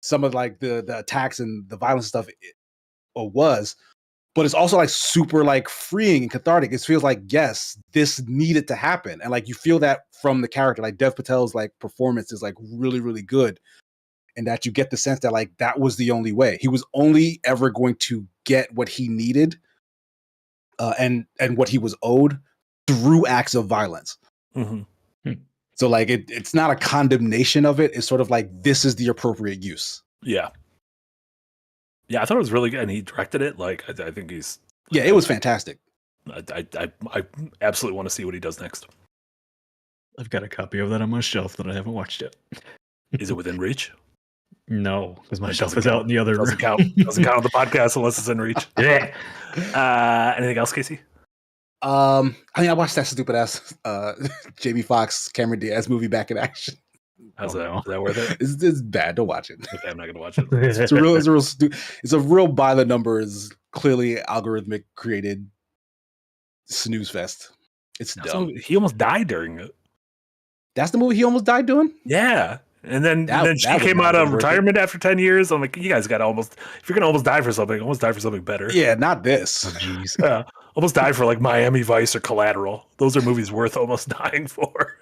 some of like the attacks and the violence stuff was. But it's also like super like freeing and cathartic. It feels like, yes, this needed to happen. And like you feel that from the character. Like Dev Patel's like performance is like really, really good. And that you get the sense that like that was the only way. He was only ever going to get what he needed and what he was owed through acts of violence. So like it's not a condemnation of it. It's sort of like this is the appropriate use. Yeah. Yeah, I thought it was really good, and he directed it. Like, I think he's. Yeah, it was fantastic. I absolutely want to see what he does next. I've got a copy of that on my shelf that I haven't watched yet. Is it within reach? No, because my It shelf doesn't is out in the other Doesn't room. count. Doesn't count on the podcast unless it's in reach. Yeah. Anything else, Casey? I mean, I watched that stupid ass Jamie Foxx, Cameron Diaz movie Back in Action. How's Oh, that? no. Is that worth it? It's bad. Don't watch it. Okay, I'm not gonna watch it. It's a real by the numbers, clearly algorithmic created snooze fest. It's dumb. So he almost died during it. That's the movie he almost died doing. Yeah. And then she that would came not out have of been worth it. retirement after 10 years. I'm like, you guys got almost, if you're going to almost die for something, almost die for something better. Yeah, not this. Jeez. Yeah. Almost die for like Miami Vice or Collateral. Those are movies worth almost dying for.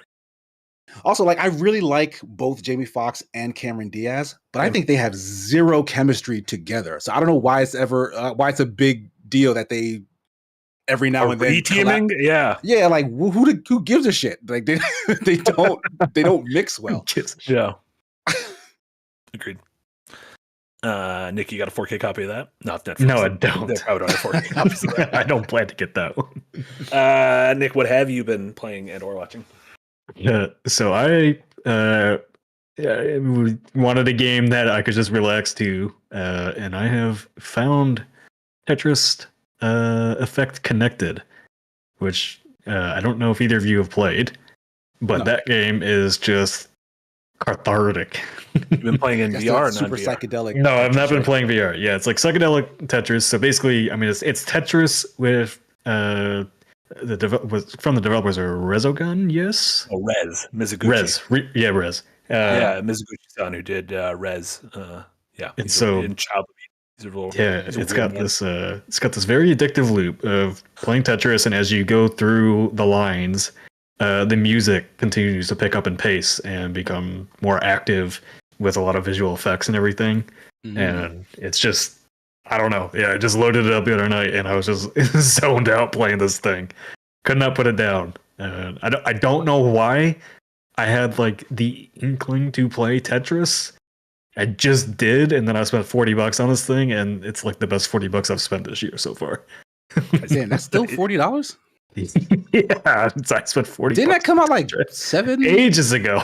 Also, like I really like both Jamie Foxx and Cameron Diaz, but I think they have zero chemistry together. So I don't know why it's a big deal that they every now and then Re-teaming? Yeah. Yeah, like who gives a shit? Like they don't mix well. Yeah. Agreed. Nick, you got a 4K copy of that? No, Netflix. No, I don't. They probably don't have 4K copies of that. I don't plan to get that one. Nick, what have you been playing and or watching? So I wanted a game that I could just relax to, and I have found Tetris Effect Connected, which I don't know if either of you have played, but No. that game is just cathartic. You've been playing in That's VR, the super non-VR. psychedelic. No, I've not been playing VR. Yeah, it's like psychedelic Tetris. So basically, I mean, it's Tetris with was from the developers are Resogun, yes. Oh, Rez Mizuguchi. Rez. Yeah, Mizuguchi-san who did Rez. Yeah, It's so- in Child. It's got this very addictive loop of playing Tetris, and as you go through the lines, the music continues to pick up in pace and become more active with a lot of visual effects and everything. Mhm. And it's just, I don't know. Yeah, I just loaded it up the other night and I was just zoned out playing this thing. Could not put it down. I don't know why I had like the inkling to play Tetris. I just did, and then I spent $40 on this thing, and it's like the best $40 I've spent this year so far. Damn, that's still $40. Yeah, I spent $40. Didn't that come out like 7 ages ago?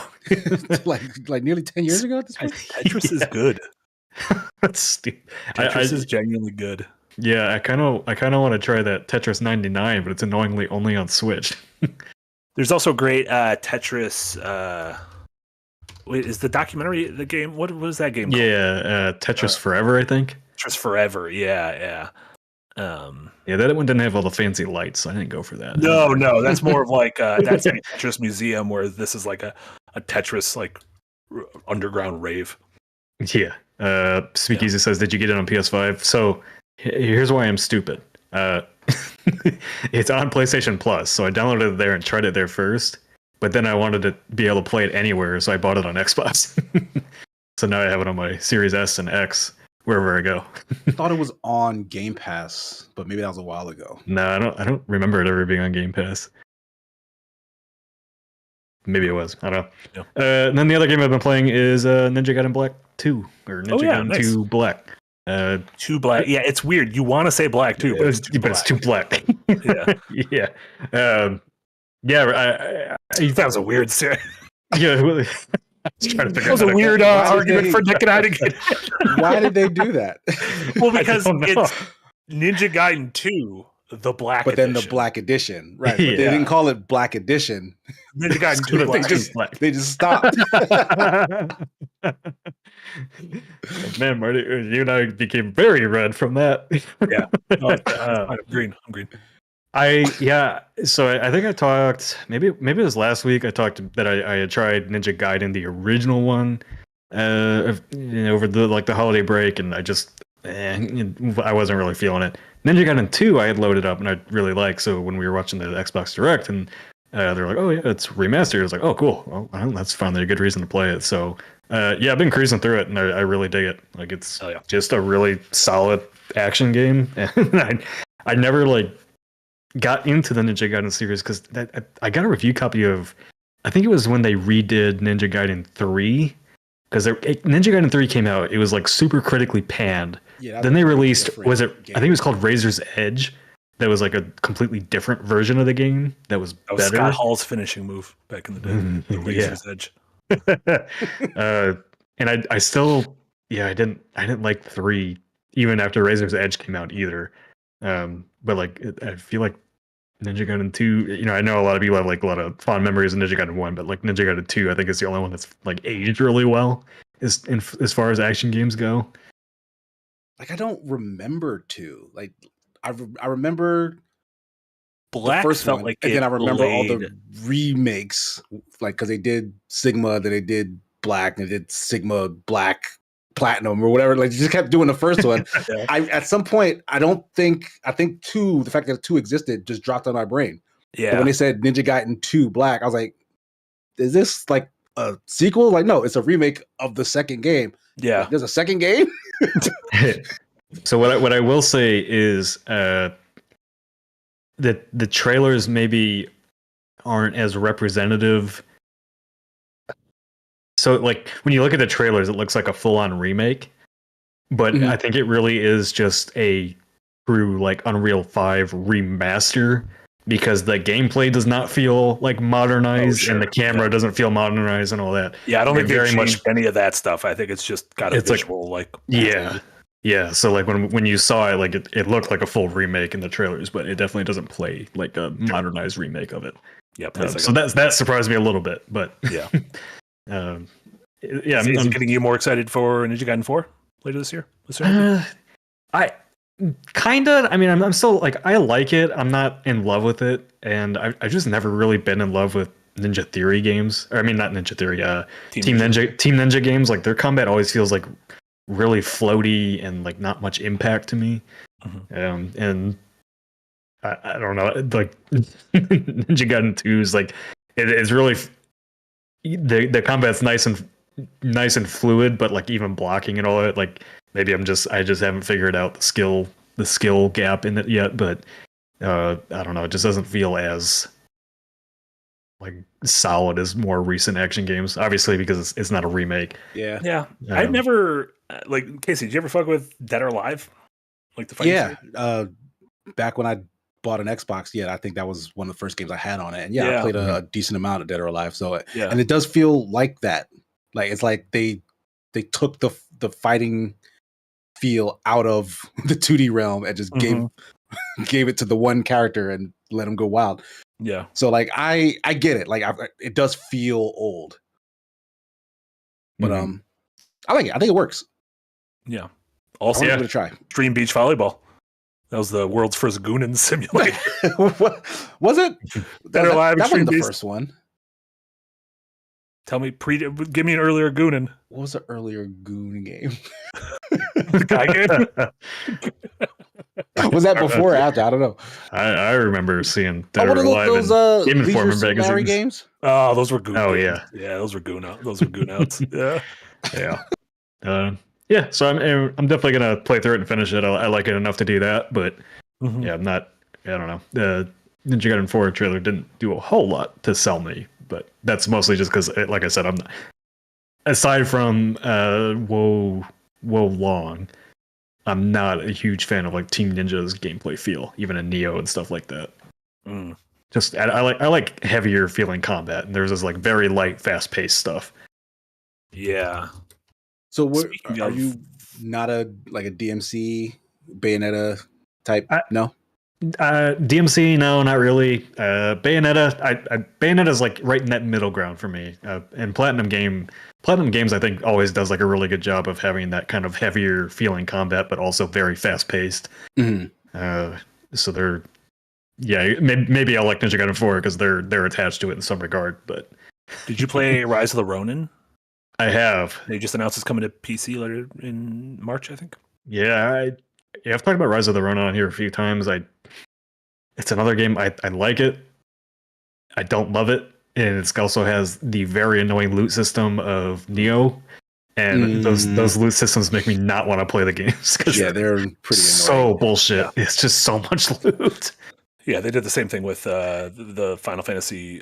like nearly 10 years ago at this point? Tetris is good. That's stupid. Tetris is genuinely good. Yeah, I kind of want to try that Tetris 99, but it's annoyingly only on Switch. There's also great Tetris. Wait, is the documentary the game? What was that game called? Yeah, Tetris Forever, I think. Tetris Forever. Yeah. Yeah, that one didn't have all the fancy lights, so I didn't go for that. No, that's more of like that's a Tetris museum, where this is like a Tetris like underground rave. Yeah. Speakeasy says, "Did you get it on PS5?" So here's why I'm stupid. It's on PlayStation Plus, so I downloaded it there and tried it there first. But then I wanted to be able to play it anywhere, so I bought it on Xbox. So now I have it on my Series S and X, wherever I go. I thought it was on Game Pass, but maybe that was a while ago. No, I don't remember it ever being on Game Pass. Maybe it was. I don't know. And then the other game I've been playing is Ninja Gaiden Black 2, or Ninja Gaiden nice. 2 Black. Too black. Yeah, it's weird. You want to say black too, but it's too black. Yeah. Yeah. That was a weird series. Yeah. I was trying to figure That was out a weird argument for Nick and I to get. Why did they do that? Well, because I don't know. it's Ninja Gaiden 2, the Black but then Edition. the Black Edition, right? But they Yeah. didn't call it Black Edition. Ninja Gaiden 2 Black. They just stopped. Man, Marty, you and I became very red from that. Yeah. No, I'm green. So I think I talked maybe it was last week. I talked that I had tried Ninja Gaiden, the original one, over the holiday break, and I just I wasn't really feeling it. Ninja Gaiden 2 I had loaded up and I really liked. So when we were watching the Xbox Direct and they're like, oh yeah, it's remastered. I was like, oh cool. Well, that's finally a good reason to play it. So I've been cruising through it and I really dig it. Like it's just a really solid action game. And I never got into the Ninja Gaiden series because I got a review copy of, I think it was when they redid Ninja Gaiden 3, because Ninja Gaiden 3 came out. It was super critically panned. Yeah, then they released, I think it was called Razor's Edge. That was a completely different version of the game that was better. Scott Hall's finishing move back in the day. The Razor's Edge. And I still, I didn't like 3 even after Razor's Edge came out either. But I feel like Ninja Gaiden 2, I know a lot of people have a lot of fond memories of Ninja Gaiden 1, but Ninja Gaiden 2 I think is the only one that's aged really well as far as action games go. I don't remember 2. I remember Black the first felt one, and then I remember all the remakes, because they did Sigma, then they did Black, and they did Sigma Black Platinum or whatever. They just kept doing the first one. At some point, I think 2, the fact that 2 existed just dropped on my brain. Yeah. But when they said Ninja Gaiden 2 Black, I was like, is this a sequel? No, it's a remake of the second game. Yeah. There's a second game? So what I will say is that the trailers maybe aren't as representative. So when you look at the trailers, it looks like a full-on remake, but I think it really is just a true Unreal 5 remaster, because the gameplay does not feel modernized, and the camera doesn't feel modernized and all that. Yeah, I don't think very much any of that stuff. I think it's just got a visual Yeah. So when you saw it, it looked like a full remake in the trailers, but it definitely doesn't play like a modernized remake of it. Yeah. So that surprised me a little bit, but yeah. Is it getting you more excited for Ninja Gaiden 4 later this year? I kind of. I mean, I'm still I like it. I'm not in love with it, and I've just never really been in love with Ninja Theory games. Or I mean, not Ninja Theory. Team Ninja games. Their combat always feels really floaty and not much impact to me. And I don't know. Ninja Gaiden 2 is it's really the combat's nice and fluid, but even blocking and all that, maybe I just haven't figured out the skill gap in it yet, but I don't know, it just doesn't feel as solid as more recent action games, obviously because it's not a remake. Yeah. I've never Casey, did you ever fuck with Dead or Alive, the fighting series? Back when I bought an Xbox, I think that was one of the first games I had on it, and I played a decent amount of Dead or Alive. So and it does feel like that. It's they took the fighting feel out of the 2D realm and just gave it to the one character and let him go wild. Yeah. So I get it. It does feel old, but I like it. I think it works. Yeah. Also, give it a try. Dream Beach Volleyball. That was the world's first Goonin simulator. Was it? Dead or Alive. That wasn't the first one. Tell me, give me an earlier Goonin. What was the earlier Goon game? The guy game? Was that before or after? I don't know. I remember seeing Dead or Alive those Game Informer magazines. Games. Oh, those were Goon. Oh games. Yeah, those were Goon out. Those were Goon outs. Yeah. Yeah. So I'm definitely gonna play through it and finish it. I like it enough to do that, but I'm not. I don't know. The Ninja Gaiden 4 trailer didn't do a whole lot to sell me, but that's mostly just because, like I said, I'm not, aside from Wo Long, I'm not a huge fan of Team Ninja's gameplay feel, even in Neo and stuff like that. Just I like heavier feeling combat, and there's this very light, fast paced stuff. Yeah. So are you not a DMC Bayonetta type? No. DMC, no, not really. Bayonetta, Bayonetta's like right in that middle ground for me. And Platinum Games, I think, always does like a really good job of having that kind of heavier feeling combat, but also very fast paced. So they're, yeah, maybe I'll like Ninja Gaiden 4 because they're attached to it in some regard. But did you play Rise of the Ronin? I have. They just announced it's coming to PC later in March, I think. Yeah, I've talked about Rise of the Ronin on here a few times. It's another game. I like it. I don't love it, and it also has the very annoying loot system of Nioh, and those loot systems make me not want to play the games. Yeah, they're pretty annoying. So bullshit. Yeah. It's just so much loot. Yeah, they did the same thing with the Final Fantasy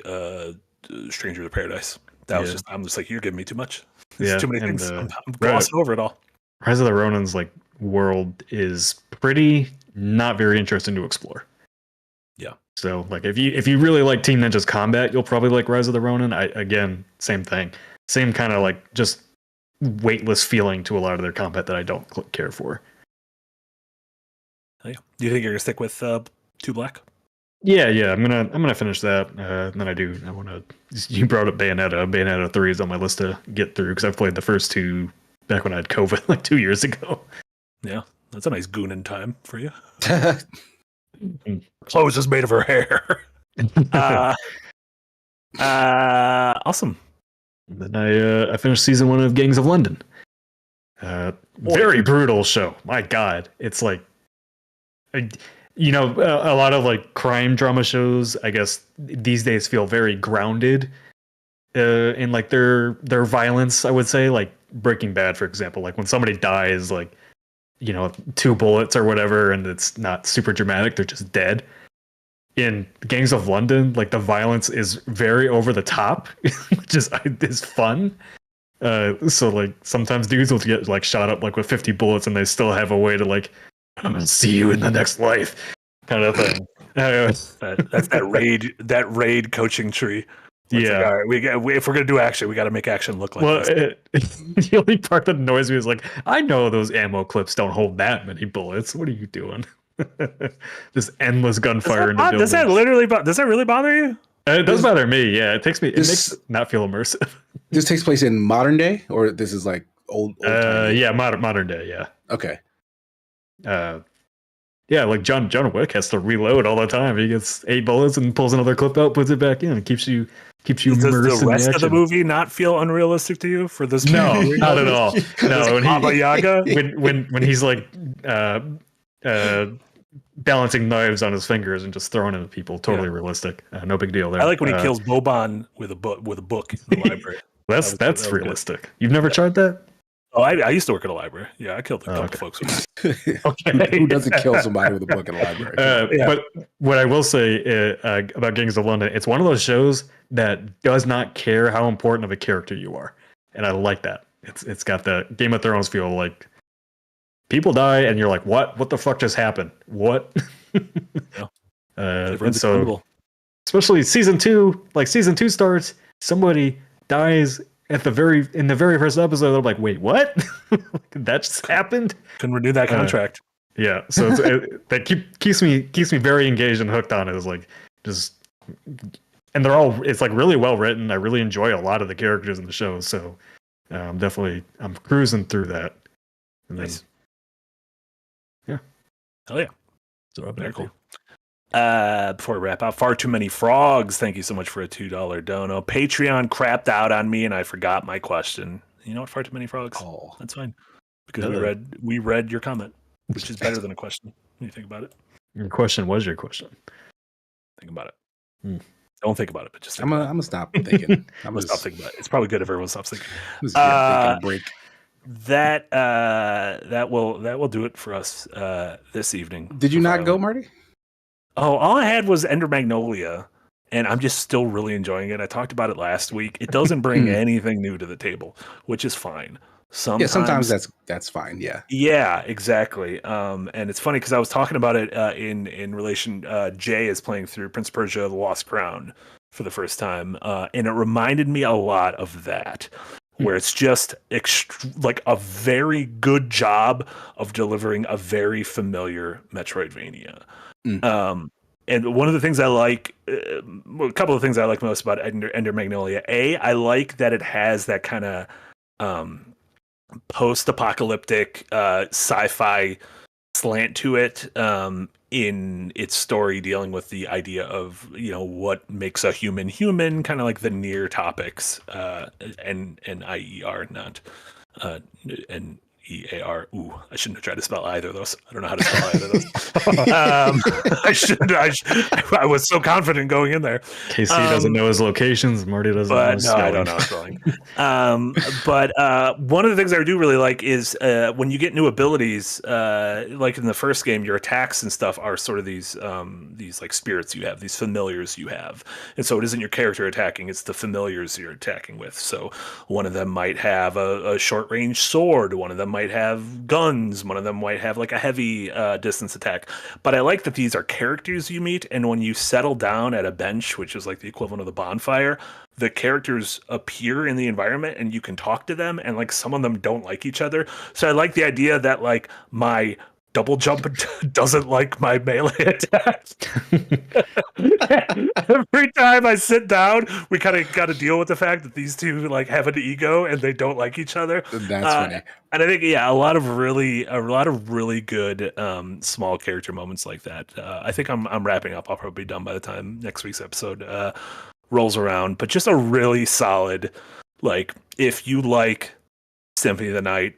Stranger of Paradise. That was I'm just like, you're giving me too much. There's too many things. I'm glossing over it all. Rise of the Ronin's like world is pretty not very interesting to explore. Yeah. So like if you really like Team Ninja's combat, you'll probably like Rise of the Ronin. Again, same thing. Same kind of like just weightless feeling to a lot of their combat that I don't care for. Do you think you're gonna stick with 2 Black? Yeah, I'm gonna finish that. And then I want to. You brought up Bayonetta. Bayonetta 3 is on my list to get through because I've played the first 2 back when I had COVID like 2 years ago. Yeah, that's a nice goonin time for you. Clothes is made of her hair. Awesome. And then I finished season 1 of Gangs of London. Very brutal show. My God, it's like, a lot of like crime drama shows, I guess these days feel very grounded in like their violence. I would say like Breaking Bad, for example, like when somebody dies, like 2 bullets or whatever, and it's not super dramatic, they're just dead. In Gangs of London, like the violence is very over the top, which is fun. So like sometimes dudes will get like shot up like with 50 bullets, and they still have a way to like, I'm gonna see you in the next life, kind of thing. That's that raid coaching tree. It's like, all right, if we're gonna do action, we got to make action look like this. The only part that annoys me is like, I know those ammo clips don't hold that many bullets. What are you doing? Just endless gunfire into buildings. Does that really bother you? It does bother me. Yeah, it makes it not feel immersive. This takes place in modern day, or this is like old yeah, modern day. Yeah. Okay. Yeah, like John Wick has to reload all the time. He gets 8 bullets and pulls another clip out, puts it back in, and keeps you Does immersed the rest in of the movie not feel unrealistic to you for this? No, not at all. No, when Baba Yaga, when he's like balancing knives on his fingers and just throwing them at people, totally realistic. No big deal there. I like when he kills Boban with a book in the library. That's realistic. Good. You've never tried that? Oh, I used to work at a library. Yeah, I killed a couple folks with it. Okay. Who doesn't kill somebody with a book in a library? But what I will say about Gangs of London, it's one of those shows that does not care how important of a character you are, and I like that. It's got the Game of Thrones feel. Like people die, and you're like, what the fuck just happened? What? And so, especially season 2, like season 2 starts, somebody dies in the very first episode. I'm like, wait, what? That just happened? Couldn't renew that contract. Yeah, so that keeps me very engaged and hooked on it. It's like just, and it's like really well written. I really enjoy a lot of the characters in the show. So definitely, I'm cruising through that. And nice. Then, hell yeah. So very cool. Before we wrap up, Far Too Many Frogs, thank you so much for a $2 dono. Patreon crapped out on me and I forgot my question. You know what, Far Too Many Frogs? Oh, that's fine. Because we read your comment, which is better than a question when you think about it. Your question was your question. Think about it. Don't think about it, but just I'm gonna stop thinking. I'm gonna stop thinking about it. It's probably good if everyone stops thinking. Taking a break. That will do it for us this evening. Did you not go, Marty? Oh, all I had was Ender Magnolia, and I'm just still really enjoying it. I talked about it last week. It doesn't bring anything new to the table, which is fine. Sometimes that's fine. Yeah. Yeah, exactly. And it's funny because I was talking about it in relation. Jay is playing through Prince of Persia: The Lost Crown for the first time, and it reminded me a lot of that, where it's just like a very good job of delivering a very familiar Metroidvania. And one of the things I like, a couple of things I like most about Ender Magnolia, I like that it has that kind of post-apocalyptic sci-fi slant to it in its story, dealing with the idea of what makes a human human, kind of like the near topics, and IER, not NEAR. Ooh, I shouldn't have tried to spell either of those. I don't know how to spell either of those. I should. I was so confident going in there. Casey doesn't know his locations. Marty doesn't know his spelling. I don't know spelling. But one of the things I do really like is when you get new abilities, like in the first game, your attacks and stuff are sort of these like spirits you have, these familiars you have. And so it isn't your character attacking, it's the familiars you're attacking with. So one of them might have a short range sword, one of them might have guns, one of them might have like a heavy distance attack. But I like that these are characters you meet, and when you settle down at a bench, which is like the equivalent of the bonfire, the characters appear in the environment and you can talk to them, and like some of them don't like each other. So I like the idea that like my double jump doesn't like my melee attack. Every time I sit down, we kind of got to deal with the fact that these two like have an ego and they don't like each other. That's funny. And I think a lot of really good small character moments like that. I think I'm wrapping up. I'll probably be done by the time next week's episode rolls around. But just a really solid, like, if you like Symphony of the Night,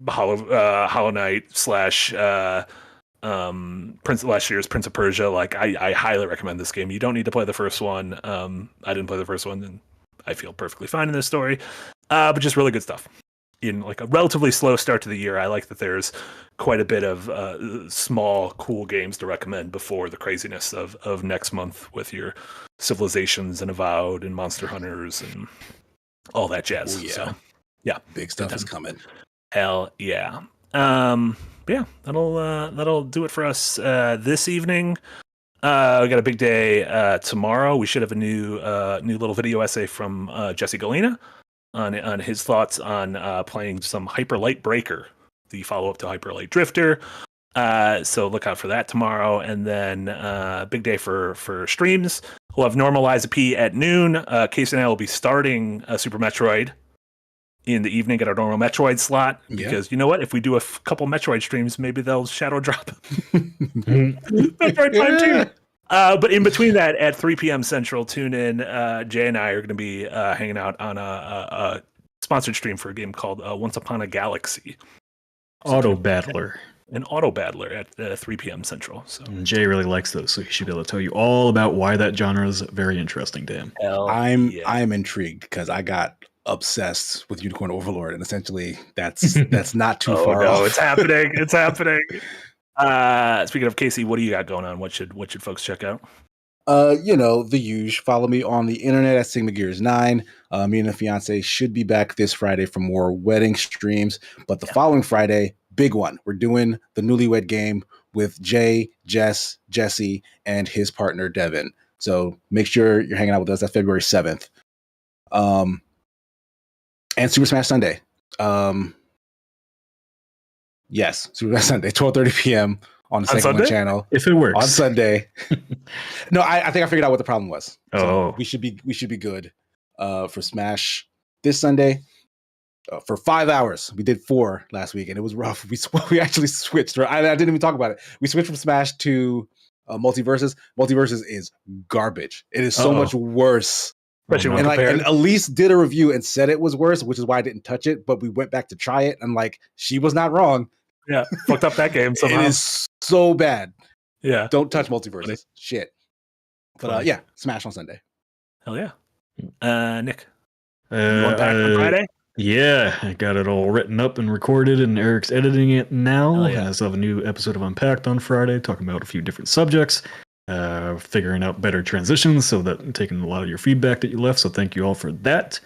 Hollow Knight / last year's Prince of Persia, like I highly recommend this game. You don't need to play the first one. I didn't play the first one, and I feel perfectly fine in this story. But just really good stuff. In like a relatively slow start to the year, I like that there's quite a bit of small, cool games to recommend before the craziness of next month with your Civilizations and Avowed and Monster Hunters and all that jazz. Ooh, yeah. So, yeah, Big stuff is coming. Hell yeah. Yeah, that'll do it for us this evening. We got a big day tomorrow. We should have a new little video essay from Jesse Galena on his thoughts on playing some Hyper Light Breaker, the follow-up to Hyper Light Drifter. So look out for that tomorrow. And then big day for streams. We'll have Normal Liza P at noon. Casey and I will be starting Super Metroid in the evening at our normal Metroid slot, because you know what? If we do a couple Metroid streams, maybe they'll shadow drop. Metroid Prime 2. But in between that, at 3 p.m. Central, tune in. Jay and I are going to be hanging out on a sponsored stream for a game called Once Upon a Galaxy. Auto Battler. An auto battler at 3 p.m. Central. So Jay really likes those, so he should be able to tell you all about why that genre is very interesting to him. I'm intrigued because I got obsessed with Unicorn Overlord, and essentially that's not too far off. It's happening. It's happening. Speaking of Casey, what do you got going on? What should folks check out? The usual. Follow me on the internet at Sigma Gears 9. Me and the fiance should be back this Friday for more wedding streams, but the following Friday, big one. We're doing the Newlywed Game with Jay, Jess, Jesse, and his partner Devin. So make sure you're hanging out with us. That's February 7th. And Super Smash Sunday. Yes, Super Smash Sunday, 12:30 p.m. on the Second One channel. If it works. On Sunday. No, I think I figured out what the problem was. So Oh. we should be good for Smash this Sunday. For 5 hours. We did 4 last week, and it was rough. We actually switched. I didn't even talk about it. We switched from Smash to Multiverses. Multiverses is garbage. It is so much worse. Especially when And Elise did a review and said it was worse, which is why I didn't touch it. But we went back to try it, and like she was not wrong. Yeah, fucked up that game somehow. It is so bad. Yeah, Don't touch Multiverses. Shit. But yeah, Smash on Sunday. hell yeah. Nick, you Uh, going back on Friday? Yeah, I got it all written up and recorded, and Eric's editing it now. Oh, yeah. I still have a new episode of Unpacked on Friday, talking about a few different subjects, figuring out better transitions, so that taking a lot of your feedback that you left. So thank you all for that.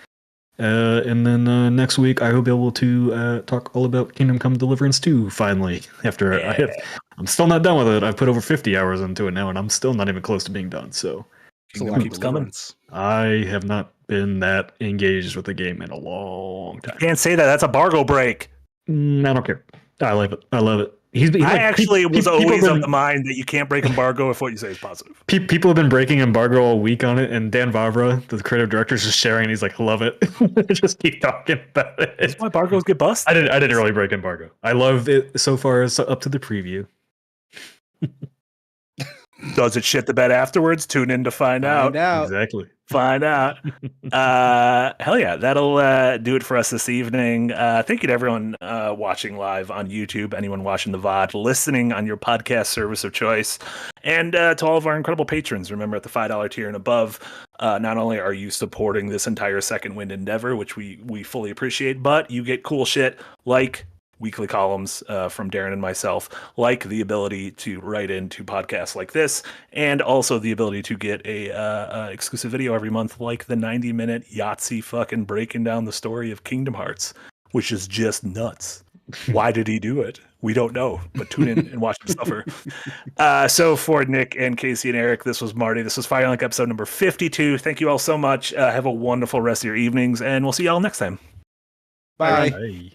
And then next week, I will be able to talk all about Kingdom Come Deliverance 2, finally. After I'm still not done with it. I've put over 50 hours into it now, and I'm still not even close to being done. So Kingdom keeps coming. I have not been that engaged with the game in a long time. Can't say that. That's a Bargo break. I don't care. I love it. I love it. I actually was always been, of the mind that you can't break embargo if what you say is positive. People have been breaking embargo all week on it, and Dan Vavra, the creative director, is just sharing. And he's like, "Love it." Just keep talking about it. That's why embargoes get busted. I didn't really break embargo. I love it so far. It's up to the preview. Does it shit the bed afterwards? Tune in to find out. Exactly. Find out. Hell yeah, that'll do it for us this evening. Thank you to everyone watching live on YouTube, anyone watching the VOD, listening on your podcast service of choice, and to all of our incredible patrons. Remember, at the $5 tier and above, not only are you supporting this entire Second Wind endeavor, which we fully appreciate, but you get cool shit like weekly columns from Darren and myself, like the ability to write into podcasts like this, and also the ability to get a exclusive video every month, like the 90-minute Yahtzee fucking breaking down the story of Kingdom Hearts, which is just nuts. Why did he do it? We don't know, but tune in and watch him suffer. So for Nick and Casey and Eric, this was Marty. This was Firelink episode number 52. Thank you all so much. Have a wonderful rest of your evenings, and we'll see y'all next time. Bye. Bye.